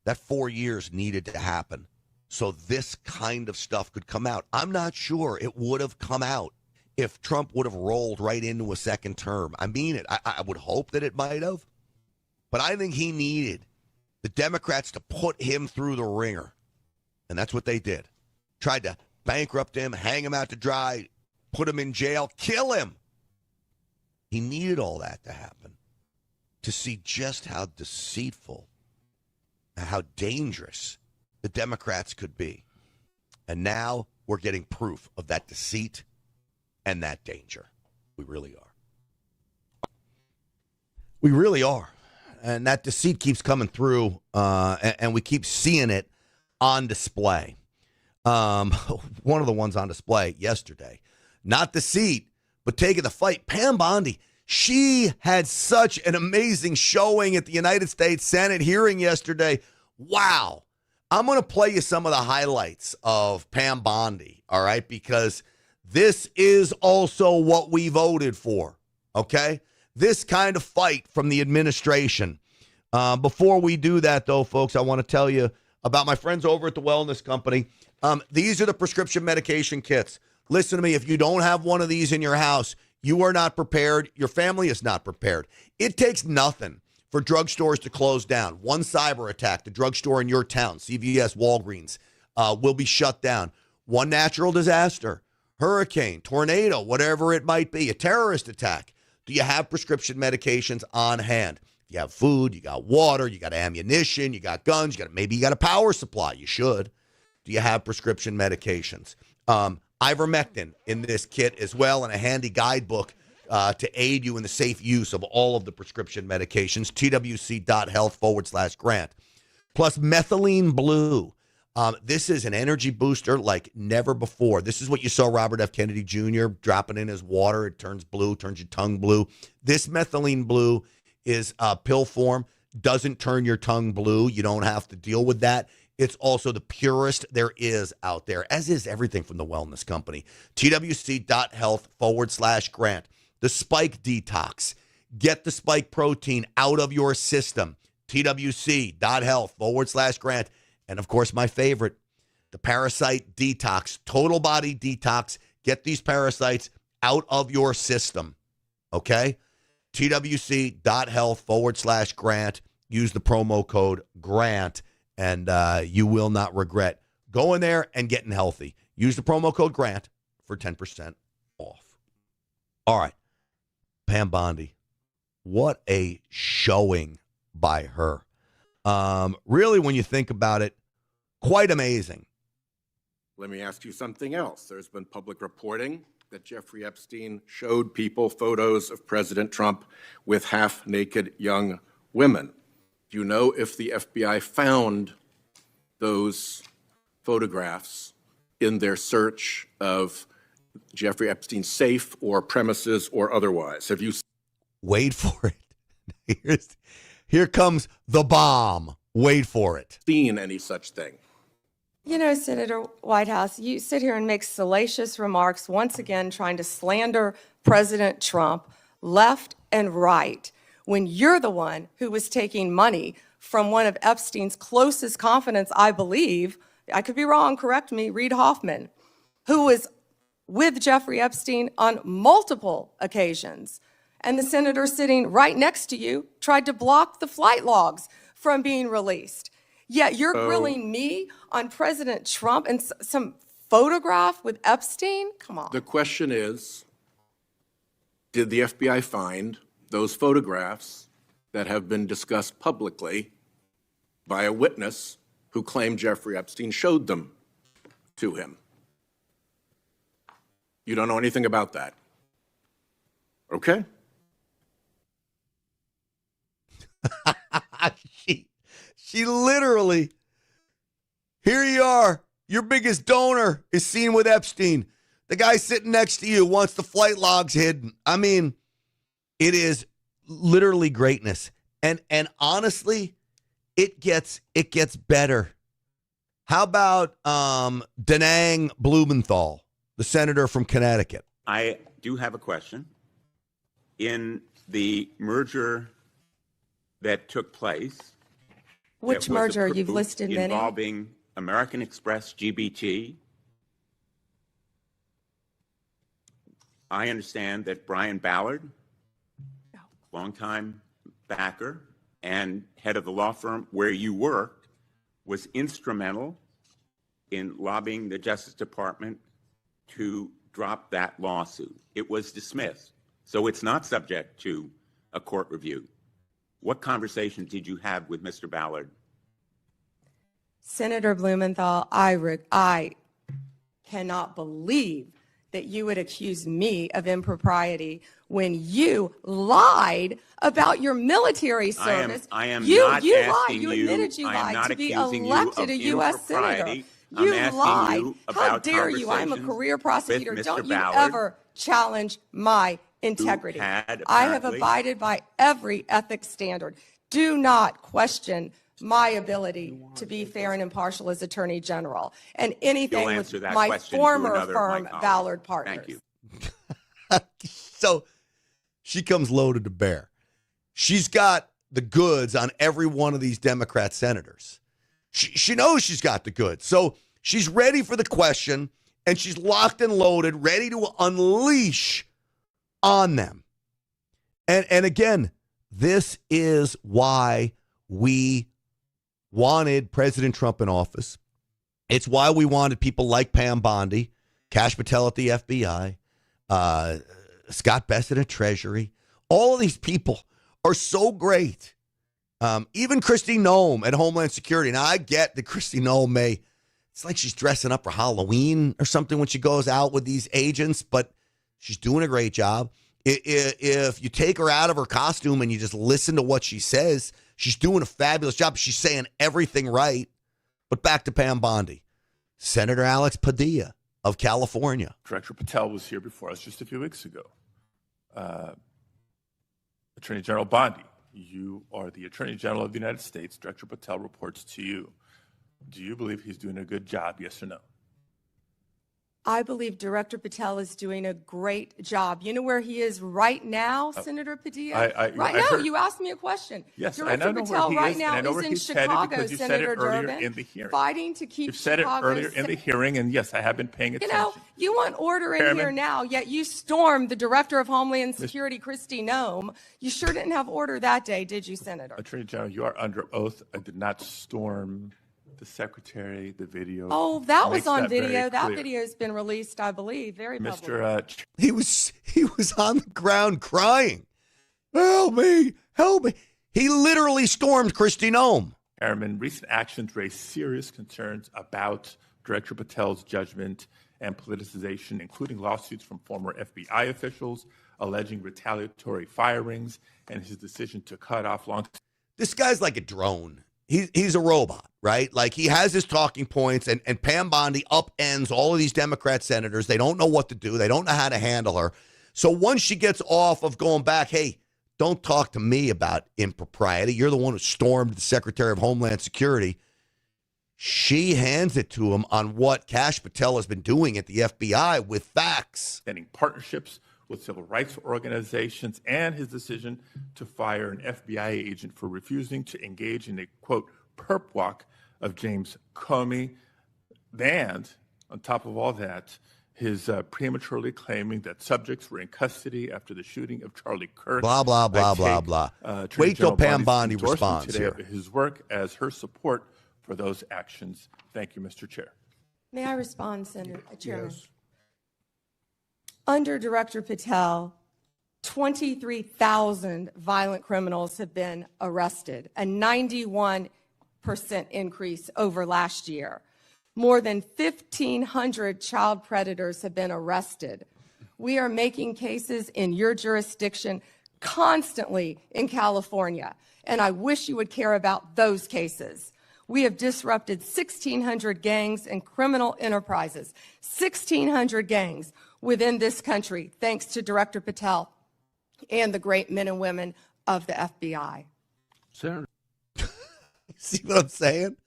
[SPEAKER 1] that 4 years needed to happen so this kind of stuff could come out. I'm not sure it would have come out if Trump would have rolled right into a second term. I mean it. I would hope that it might have. But I think he needed the Democrats to put him through the ringer. And that's what they did. Tried to bankrupt him, hang him out to dry, put him in jail, kill him. He needed all that to happen to see just how deceitful, how dangerous the Democrats could be. And now we're getting proof of that deceit and that danger. We really are. We really are. And that deceit keeps coming through, and we keep seeing it on display. One of the ones on display yesterday, not deceit, but taking the fight. Pam Bondi, she had such an amazing showing at the United States Senate hearing yesterday. Wow. I'm going to play you some of the highlights of Pam Bondi, all right, because this is also what we voted for, okay? This kind of fight from the administration. Before we do that, though, folks, I want to tell you about my friends over at the Wellness Company. These are the prescription medication kits. Listen to me. If you don't have one of these in your house, you are not prepared. Your family is not prepared. It takes nothing for drugstores to close down. One cyber attack, the drugstore in your town, CVS, Walgreens, will be shut down. One natural disaster, hurricane, tornado, whatever it might be, a terrorist attack. Do you have prescription medications on hand? You have food, you got water, you got ammunition, you got guns, maybe you got a power supply. You should. Do you have prescription medications? Ivermectin in this kit as well, and a handy guidebook to aid you in the safe use of all of the prescription medications. twc.health/grant. Plus methylene blue. This is an energy booster like never before. This is what you saw Robert F. Kennedy Jr. dropping in his water. It turns blue, turns your tongue blue. This methylene blue is pill form, doesn't turn your tongue blue. You don't have to deal with that. It's also the purest there is out there, as is everything from the Wellness Company. twc.health/grant. The spike detox. Get the spike protein out of your system. twc.health/grant. And, of course, my favorite, the parasite detox, total body detox. Get these parasites out of your system, okay? twc.health/grant. Use the promo code GRANT, and you will not regret going there and getting healthy. Use the promo code GRANT for 10% off. All right, Pam Bondi, what a showing by her. Really, when you think about it, quite amazing.
[SPEAKER 14] Let me ask you something else. There's been public reporting that Jeffrey Epstein showed people photos of President Trump with half-naked young women. Do you know if the FBI found those photographs in their search of Jeffrey Epstein's safe or premises or otherwise? Have you?
[SPEAKER 1] Wait for it. Here comes the bomb. Wait for it.
[SPEAKER 14] Seen any such thing?
[SPEAKER 15] You know, Senator Whitehouse, you sit here and make salacious remarks, once again trying to slander President Trump left and right, when you're the one who was taking money from one of Epstein's closest confidants, I believe, I could be wrong, correct me, Reid Hoffman, who was with Jeffrey Epstein on multiple occasions. And the senator sitting right next to you tried to block the flight logs from being released. Yet you're grilling me on President Trump and some photograph with Epstein? Come on.
[SPEAKER 14] The question is, did the FBI find those photographs that have been discussed publicly by a witness who claimed Jeffrey Epstein showed them to him? You don't know anything about that. Okay?
[SPEAKER 1] She literally, here you are, your biggest donor is seen with Epstein. The guy sitting next to you wants the flight logs hidden. I mean, it is literally greatness. And honestly, it gets better. How about Denang Blumenthal, the senator from Connecticut?
[SPEAKER 16] I do have a question. in the merger that took place.
[SPEAKER 15] Which
[SPEAKER 16] that was
[SPEAKER 15] merger? You've
[SPEAKER 16] approved
[SPEAKER 15] listed many.
[SPEAKER 16] Involving American Express GBT. I understand that Brian Ballard, longtime backer and head of the law firm where you worked, was instrumental in lobbying the Justice Department to drop that lawsuit. It was dismissed, so it's not subject to a court review. What conversations did you have with Mr. Ballard?
[SPEAKER 15] Senator Blumenthal, I cannot believe that you would accuse me of impropriety when you lied about your military service.
[SPEAKER 16] I am
[SPEAKER 15] you
[SPEAKER 16] not
[SPEAKER 15] lied.
[SPEAKER 16] asking
[SPEAKER 15] You
[SPEAKER 16] you.
[SPEAKER 15] admitted you
[SPEAKER 16] I am
[SPEAKER 15] lied
[SPEAKER 16] not
[SPEAKER 15] to be
[SPEAKER 16] accusing you
[SPEAKER 15] elected
[SPEAKER 16] of
[SPEAKER 15] a U.S. senator.
[SPEAKER 16] impropriety.
[SPEAKER 15] You
[SPEAKER 16] I'm asking
[SPEAKER 15] lied.
[SPEAKER 16] you
[SPEAKER 15] How
[SPEAKER 16] about
[SPEAKER 15] dare you? I'm a
[SPEAKER 16] conversations
[SPEAKER 15] career prosecutor.
[SPEAKER 16] with Mr.
[SPEAKER 15] Don't you
[SPEAKER 16] Ballard,
[SPEAKER 15] ever challenge my integrity.
[SPEAKER 16] had
[SPEAKER 15] I have
[SPEAKER 16] apparently-
[SPEAKER 15] abided by every ethics standard. Do not question my ability to be fair and impartial as Attorney General, and anything
[SPEAKER 16] You'll
[SPEAKER 15] with
[SPEAKER 16] answer that
[SPEAKER 15] my
[SPEAKER 16] question to
[SPEAKER 15] former
[SPEAKER 16] another of my
[SPEAKER 15] firm,
[SPEAKER 16] colleagues.
[SPEAKER 15] Ballard Partners.
[SPEAKER 16] Thank you.
[SPEAKER 1] So she comes loaded to bear. She's got the goods on every one of these Democrat senators. She knows she's got the goods. So she's ready for the question, and she's locked and loaded, ready to unleash on them. And again, this is why we wanted President Trump in office. It's why we wanted people like Pam Bondi, Kash Patel at the FBI, Scott Bessent at Treasury. All of these people are so great. Even Kristi Noem at Homeland Security. Now, I get that Kristi Noem it's like she's dressing up for Halloween or something when she goes out with these agents, but she's doing a great job. If you take her out of her costume and you just listen to what she says, she's doing a fabulous job. She's saying everything right. But back to Pam Bondi. Senator Alex Padilla of California.
[SPEAKER 17] Director Patel was here before us just a few weeks ago. Attorney General Bondi, you are the Attorney General of the United States. Director Patel reports to you. Do you believe he's doing a good job, yes or no?
[SPEAKER 15] I believe Director Patel is doing a great job. You know where he is right now, Senator Padilla? Right now, you asked me a question.
[SPEAKER 17] Yes,
[SPEAKER 15] Director
[SPEAKER 17] I know
[SPEAKER 15] Patel
[SPEAKER 17] where he
[SPEAKER 15] right
[SPEAKER 17] is,
[SPEAKER 15] now
[SPEAKER 17] and I know
[SPEAKER 15] is
[SPEAKER 17] where
[SPEAKER 15] in
[SPEAKER 17] he's headed
[SPEAKER 15] Chicago,
[SPEAKER 17] because you said
[SPEAKER 15] Senator
[SPEAKER 17] it earlier
[SPEAKER 15] Durbin,
[SPEAKER 17] in the hearing.
[SPEAKER 15] fighting to keep
[SPEAKER 17] You've said it
[SPEAKER 15] Chicago
[SPEAKER 17] earlier in the hearing, and yes, I have been paying attention.
[SPEAKER 15] You know, you want order in here now, yet you stormed the Director of Homeland Security, Kristi Noem. You sure didn't have order that day, did you, Senator?
[SPEAKER 17] Attorney General, you are under oath. I did not storm the secretary, the video.
[SPEAKER 15] Oh, that was
[SPEAKER 17] makes
[SPEAKER 15] on
[SPEAKER 17] very
[SPEAKER 15] video. That
[SPEAKER 17] clear.
[SPEAKER 15] video has been released, I believe, very publicly.
[SPEAKER 17] Mr.
[SPEAKER 1] He was on the ground crying. Help me, help me. He literally stormed Kristi Noem.
[SPEAKER 17] Chairman, recent actions raise serious concerns about Director Patel's judgment and politicization, including lawsuits from former FBI officials alleging retaliatory firings and his decision to cut off long.
[SPEAKER 1] This guy's like a drone. He's a robot, right? Like, he has his talking points, and Pam Bondi upends all of these Democrat senators. They don't know what to do. They don't know how to handle her. So once she gets off of going back, hey, don't talk to me about impropriety. You're the one who stormed the Secretary of Homeland Security. She hands it to him on what Kash Patel has been doing at the FBI with facts.
[SPEAKER 17] Extending partnerships with civil rights organizations and his decision to fire an FBI agent for refusing to engage in a, quote, perp walk of James Comey. And on top of all that, his prematurely claiming that subjects were in custody after the shooting of Charlie Kirk.
[SPEAKER 1] Blah, blah, blah, blah, blah. Wait till Pam Bondi responds
[SPEAKER 17] today
[SPEAKER 1] here.
[SPEAKER 17] of his work as her support for those actions. Thank you, Mr. Chair.
[SPEAKER 15] May I respond, Senator Chairman? Yes. Under Director Patel, 23,000 violent criminals have been arrested, a 91% increase over last year. More than 1,500 child predators have been arrested. We are making cases in your jurisdiction constantly in California, and I wish you would care about those cases. We have disrupted 1,600 gangs and criminal enterprises, 1,600 gangs within this country, thanks to Director Patel and the great men and women of the FBI.
[SPEAKER 1] Senator. See what I'm saying?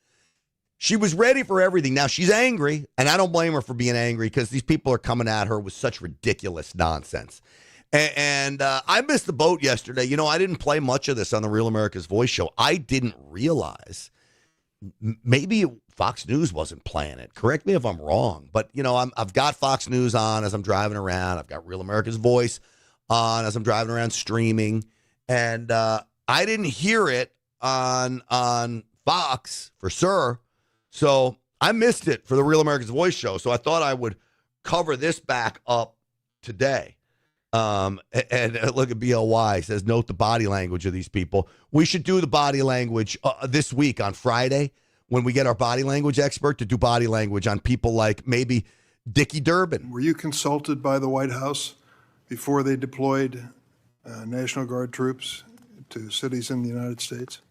[SPEAKER 1] She was ready for everything. Now she's angry, and I don't blame her for being angry because these people are coming at her with such ridiculous nonsense. And I missed the boat yesterday. You know, I didn't play much of this on the Real America's Voice show. I didn't realize maybe Fox News wasn't playing it. Correct me if I'm wrong. But, you know, I've got Fox News on as I'm driving around. I've got Real America's Voice on as I'm driving around streaming. And I didn't hear it on Fox for sure. So I missed it for the Real America's Voice show. So I thought I would cover this back up today. And look at BLY says, note the body language of these people. We should do the body language this week on Friday when we get our body language expert to do body language on people like maybe Dickie Durbin.
[SPEAKER 18] Were you consulted by the White House before they deployed National Guard troops to cities in the United States?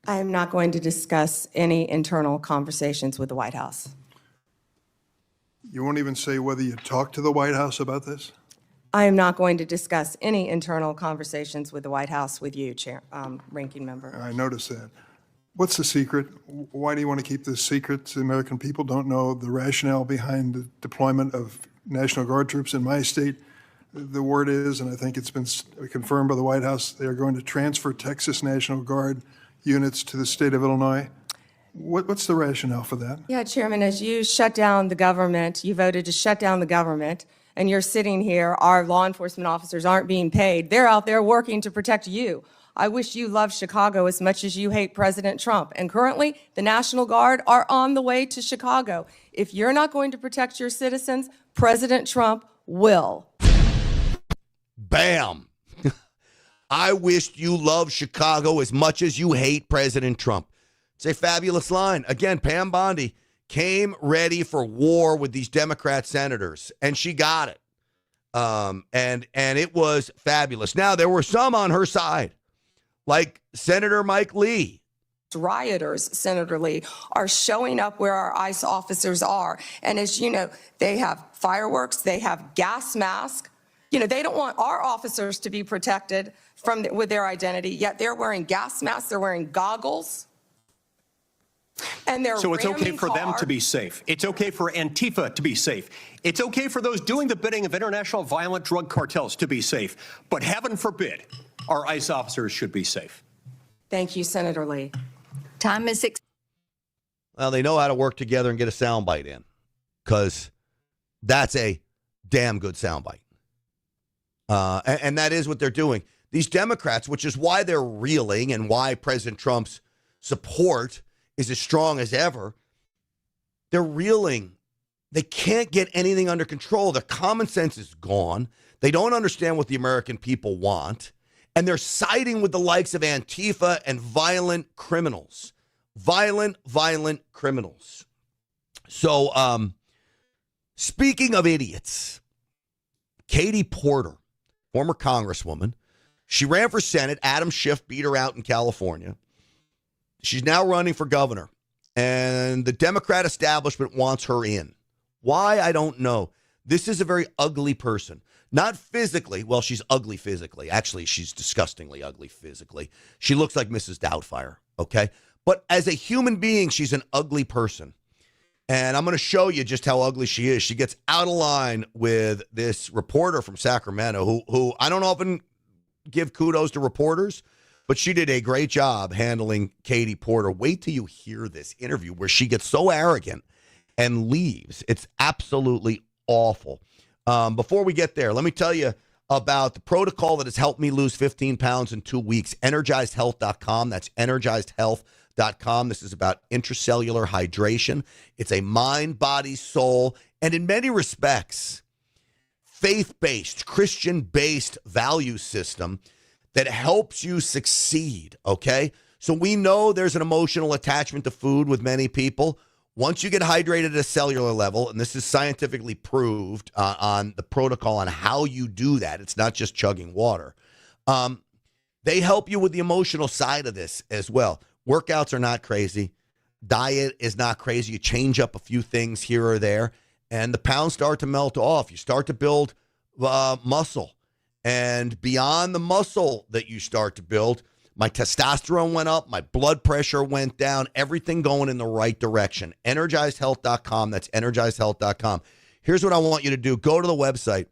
[SPEAKER 15] I am not going to discuss any internal conversations with the White House.
[SPEAKER 18] You won't even say whether you talked to the White House about this?
[SPEAKER 15] I am not going to discuss any internal conversations with the White House with you, Ranking Member.
[SPEAKER 18] I noticed that. What's the secret? Why do you want to keep this secret? The American people don't know the rationale behind the deployment of National Guard troops in my state. The word is, and I think it's been confirmed by the White House, they are going to transfer Texas National Guard units to the state of Illinois. What's the rationale for that?
[SPEAKER 15] Yeah, Chairman, as you shut down the government, you voted to shut down the government, and you're sitting here, our law enforcement officers aren't being paid. They're out there working to protect you. I wish you loved Chicago as much as you hate President Trump. And currently, the National Guard are on the way to Chicago. If you're not going to protect your citizens, President Trump will.
[SPEAKER 1] Bam. I wished you loved Chicago as much as you hate President Trump. It's a fabulous line. Again, Pam Bondi came ready for war with these Democrat senators, and she got it. And it was fabulous. Now, there were some on her side, like Senator Mike Lee.
[SPEAKER 15] Rioters, Senator Lee, are showing up where our ICE officers are. And as you know, they have fireworks, they have gas masks. You know, they don't want our officers to be protected with their identity, yet they're wearing gas masks, they're wearing goggles. And they're
[SPEAKER 19] so it's okay for them to be safe. It's okay for Antifa to be safe. It's okay for those doing the bidding of international violent drug cartels to be safe. But heaven forbid, our ICE officers should be safe.
[SPEAKER 15] Thank you, Senator Lee.
[SPEAKER 20] Time is 6.
[SPEAKER 1] Well, they know how to work together and get a soundbite in, because that's a damn good soundbite. And that is what they're doing. These Democrats, which is why they're reeling and why President Trump's support is as strong as ever, they're reeling. They can't get anything under control. Their common sense is gone. They don't understand what the American people want. And they're siding with the likes of Antifa and violent criminals. Violent criminals. So, speaking of idiots, Katie Porter, former congresswoman, she ran for Senate. Adam Schiff beat her out in California. She's now running for governor, and the Democrat establishment wants her in. Why? I don't know. This is a very ugly person. Not physically. Well, she's ugly physically. Actually, she's disgustingly ugly physically. She looks like Mrs. Doubtfire, okay? But as a human being, she's an ugly person. And I'm going to show you just how ugly she is. She gets out of line with this reporter from Sacramento who I don't often give kudos to reporters, but she did a great job handling Katie Porter. Wait till you hear this interview where she gets so arrogant and leaves. It's absolutely awful. Before we get there, let me tell you about the protocol that has helped me lose 15 pounds in 2 weeks, energizedhealth.com. That's energizedhealth.com. This is about intracellular hydration. It's a mind, body, soul, and in many respects, faith-based, Christian-based value system that helps you succeed, okay? So we know there's an emotional attachment to food with many people. Once you get hydrated at a cellular level, and this is scientifically proved on the protocol on how you do that, it's not just chugging water, they help you with the emotional side of this as well. Workouts are not crazy. Diet is not crazy. You change up a few things here or there, and the pounds start to melt off. You start to build muscle. And beyond the muscle that you start to build, my testosterone went up, my blood pressure went down, everything going in the right direction. Energizedhealth.com. That's energizedhealth.com. Here's what I want you to do. Go to the website.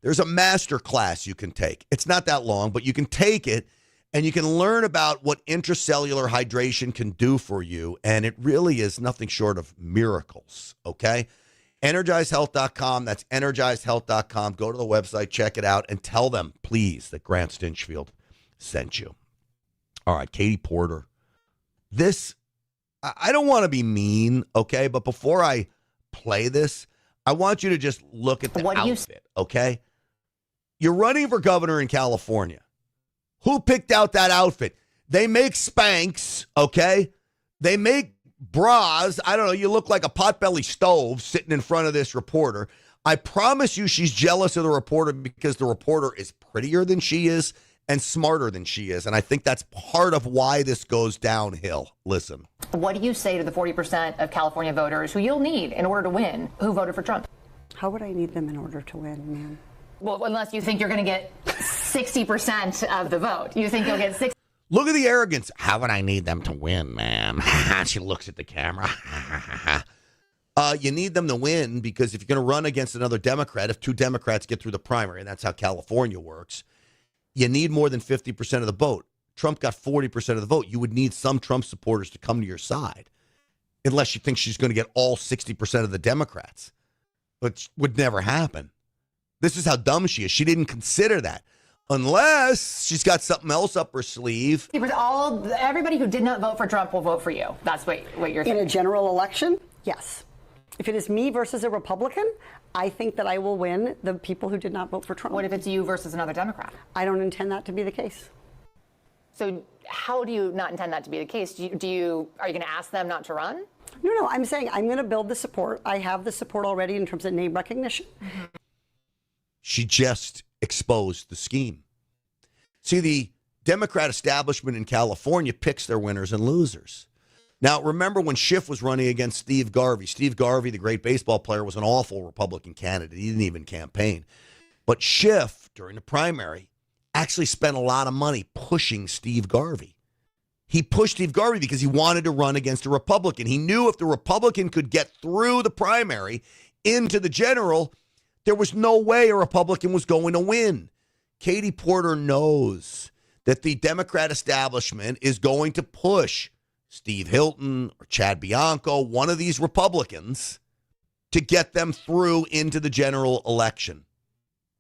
[SPEAKER 1] There's a master class you can take. It's not that long, but you can take it and you can learn about what intracellular hydration can do for you. And it really is nothing short of miracles, okay? EnergizedHealth.com. That's EnergizedHealth.com. Go to the website, check it out, and tell them, please, that Grant Stinchfield sent you. All right, Katie Porter. This, I don't want to be mean, okay? But before I play this, I want you to just look at the outfit, okay? You're running for governor in California. Who picked out that outfit? They make Spanx, okay? They make bras. I don't know. You look like a potbelly stove sitting in front of this reporter. I promise you she's jealous of the reporter because the reporter is prettier than she is and smarter than she is. And I think that's part of why this goes downhill. Listen.
[SPEAKER 20] What do you say to the 40% of California voters who you'll need in order to win who voted for Trump?
[SPEAKER 21] How would I need them in order to win, ma'am?
[SPEAKER 20] Well, unless you think you're going to get 60% of the vote. You think you'll get 60%.
[SPEAKER 1] Look at the arrogance. How would I need them to win, ma'am? She looks at the camera. You need them to win because if you're going to run against another Democrat, if two Democrats get through the primary, and that's how California works, you need more than 50% of the vote. Trump got 40% of the vote. You would need some Trump supporters to come to your side, unless you think she's going to get all 60% of the Democrats, which would never happen. This is how dumb she is. She didn't consider that. Unless she's got something else up her sleeve.
[SPEAKER 20] Everybody who did not vote for Trump will vote for you. That's what you're thinking.
[SPEAKER 21] In a general election, yes. If it is me versus a Republican, I think that I will win the people who did not vote for Trump.
[SPEAKER 20] What if it's you versus another Democrat?
[SPEAKER 21] I don't intend that to be the case.
[SPEAKER 20] So how do you not intend that to be the case? Are you going to ask them not to run?
[SPEAKER 21] No, I'm saying I'm going to build the support. I have the support already in terms of name recognition.
[SPEAKER 20] Mm-hmm.
[SPEAKER 1] She just exposed the scheme. See, the Democrat establishment in California picks their winners and losers. Now, remember when Schiff was running against Steve Garvey. Steve Garvey, the great baseball player, was an awful Republican candidate. He didn't even campaign. But Schiff, during the primary, actually spent a lot of money pushing Steve Garvey. He pushed Steve Garvey because he wanted to run against a Republican. He knew if the Republican could get through the primary into the general, there was no way a Republican was going to win. Katie Porter knows that the Democrat establishment is going to push Steve Hilton or Chad Bianco, one of these Republicans, to get them through into the general election.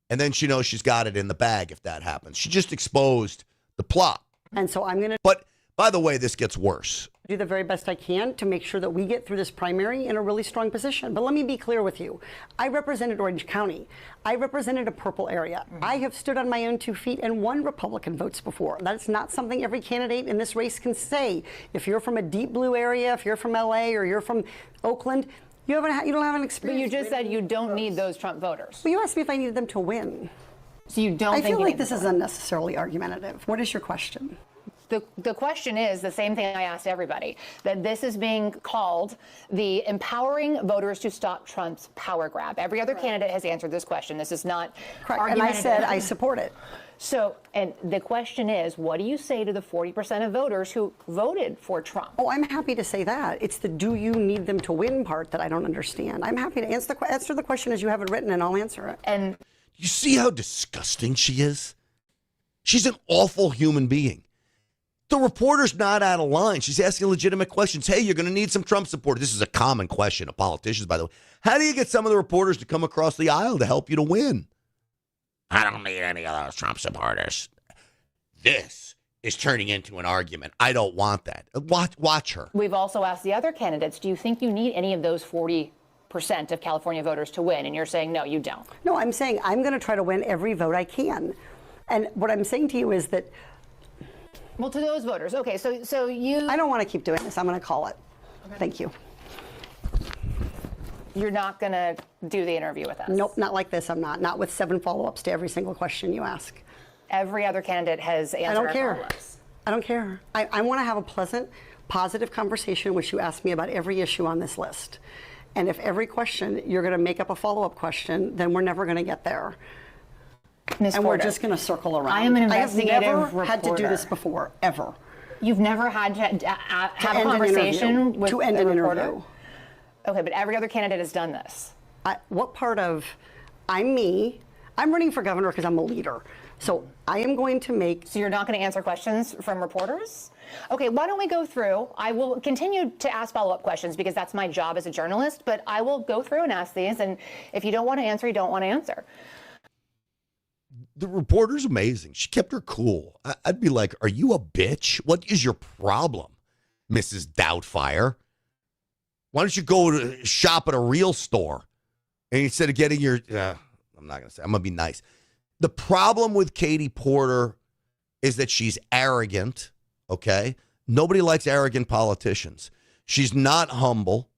[SPEAKER 1] And then she knows she's got it in the bag if that happens. She just exposed the plot.
[SPEAKER 21] And so I'm going to...
[SPEAKER 1] But, by the way, this gets worse.
[SPEAKER 21] Do the very best I can to make sure that we get through this primary in a really strong position. But let me be clear with you. I represented Orange County. I represented a purple area. I have stood on my own 2 feet and won Republican votes before. That's not something every candidate in this race can say. If you're from a deep blue area, if you're from LA or you're from Oakland, you don't have an experience.
[SPEAKER 20] But you just said you don't need those Trump voters.
[SPEAKER 21] Well, you asked me if I needed them to win.
[SPEAKER 20] So you don't think
[SPEAKER 21] I feel like this is unnecessarily argumentative. What is your question?
[SPEAKER 20] The question is the same thing I asked everybody, that this is being called the empowering voters to stop Trump's power grab. Every other candidate has answered this question. This is not
[SPEAKER 21] argumentative. And I said I support it.
[SPEAKER 20] So, and the question is, what do you say to the 40% of voters who voted for Trump?
[SPEAKER 21] Oh, I'm happy to say that. It's the do you need them to win part that I don't understand. I'm happy to answer the question as you have it written, and I'll answer it.
[SPEAKER 20] And
[SPEAKER 1] you see how disgusting she is? She's an awful human being. The reporter's not out of line. She's asking legitimate questions. Hey, you're going to need some Trump support. This is a common question of politicians, by the way. How do you get some of the reporters to come across the aisle to help you to win? I don't need any of those Trump supporters. This is turning into an argument. I don't want that. Watch her.
[SPEAKER 20] We've also asked the other candidates, do you think you need any of those 40% of California voters to win? And you're saying, no, you don't.
[SPEAKER 21] No, I'm saying I'm going to try to win every vote I can. And what I'm saying to you is that...
[SPEAKER 20] Well, to those voters. Okay, so you...
[SPEAKER 21] I don't want to keep doing this. I'm going to call it. Okay. Thank you.
[SPEAKER 20] You're not going to do the interview with us?
[SPEAKER 21] Nope, not like this. I'm not. Not with 7 follow-ups to every single question you ask.
[SPEAKER 20] Every other candidate has answered.
[SPEAKER 21] I don't care. I don't care. I want to have a pleasant, positive conversation in which you ask me about every issue on this list. And if every question you're going to make up a follow-up question, then we're never going to get there.
[SPEAKER 20] Ms.
[SPEAKER 21] And
[SPEAKER 20] Porter,
[SPEAKER 21] we're just going to circle around.
[SPEAKER 20] I am an investigative
[SPEAKER 21] I have never
[SPEAKER 20] reporter.
[SPEAKER 21] had to do this before, ever.
[SPEAKER 20] You've never had to have a conversation with
[SPEAKER 21] to end
[SPEAKER 20] a
[SPEAKER 21] an
[SPEAKER 20] reporter?
[SPEAKER 21] interview.
[SPEAKER 20] Okay, but every other candidate has done this.
[SPEAKER 21] What part of I'm me, I'm running for governor because I'm a leader. So I am going to make...
[SPEAKER 20] So you're not going to answer questions from reporters? Okay, why don't we go through? I will continue to ask follow-up questions because that's my job as a journalist, but I will go through and ask these, and if you don't want to answer, you don't want to answer.
[SPEAKER 1] The reporter's amazing. She kept her cool. I'd be like, are you a bitch? What is your problem, Mrs. Doubtfire? Why don't you go to shop at a real store? And instead of getting your... I'm not going to say. I'm going to be nice. The problem with Katie Porter is that she's arrogant, okay? Nobody likes arrogant politicians. She's not humble,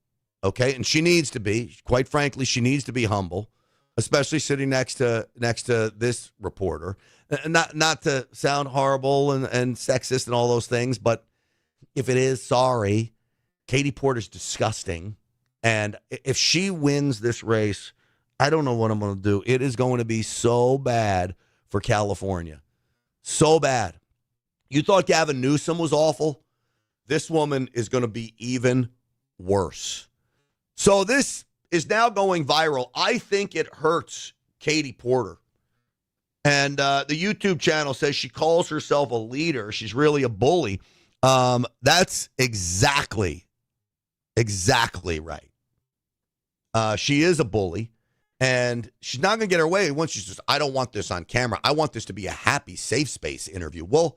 [SPEAKER 1] okay? And she needs to be. Quite frankly, she needs to be humble, especially sitting next to this reporter. Not to sound horrible and sexist and all those things, but if it is, sorry. Katie Porter's disgusting. And if she wins this race, I don't know what I'm going to do. It is going to be so bad for California. So bad. You thought Gavin Newsom was awful? This woman is going to be even worse. So this is now going viral. I think it hurts Katie Porter. And the YouTube channel says she calls herself a leader. She's really a bully. That's exactly right. She is a bully. And she's not going to get her way once she says, I don't want this on camera. I want this to be a happy, safe space interview. Well,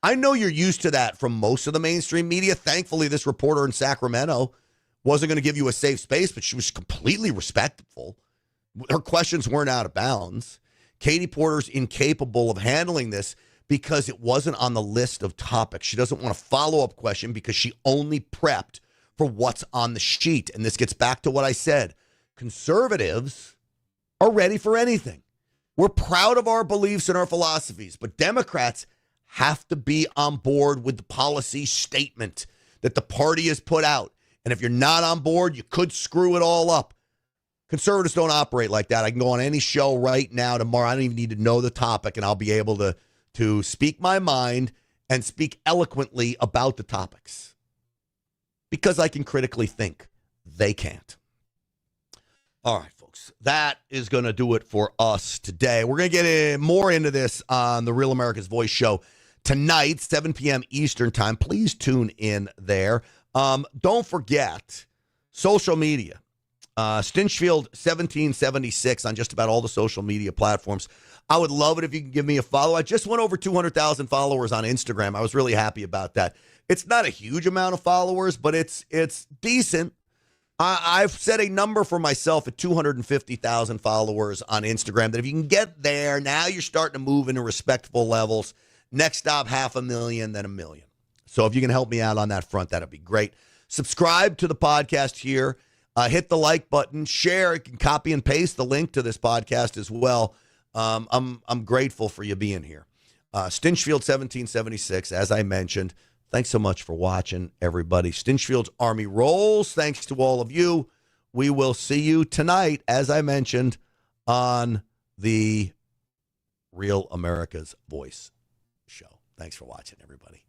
[SPEAKER 1] I know you're used to that from most of the mainstream media. Thankfully, this reporter in Sacramento wasn't going to give you a safe space, but she was completely respectful. Her questions weren't out of bounds. Katie Porter's incapable of handling this because it wasn't on the list of topics. She doesn't want a follow-up question because she only prepped for what's on the sheet. And this gets back to what I said. Conservatives are ready for anything. We're proud of our beliefs and our philosophies, but Democrats have to be on board with the policy statement that the party has put out. And if you're not on board, you could screw it all up. Conservatives don't operate like that. I can go on any show right now, tomorrow. I don't even need to know the topic, and I'll be able to speak my mind and speak eloquently about the topics because I can critically think. They can't. All right, folks, that is going to do it for us today. We're going to get more into this on the Real America's Voice show tonight, 7 p.m. Eastern time. Please tune in there. Don't forget, social media. Stinchfield 1776 on just about all the social media platforms. I would love it if you can give me a follow. I just went over 200,000 followers on Instagram. I was really happy about that. It's not a huge amount of followers, but it's decent. I've set a number for myself at 250,000 followers on Instagram that if you can get there, now you're starting to move into respectable levels. Next stop, 500,000, then 1 million. So if you can help me out on that front, that'd be great. Subscribe to the podcast here. Hit the like button. Share. You can copy and paste the link to this podcast as well. I'm grateful for you being here. Stinchfield 1776, as I mentioned. Thanks so much for watching, everybody. Stinchfield's Army rolls. Thanks to all of you. We will see you tonight, as I mentioned, on the Real America's Voice show. Thanks for watching, everybody.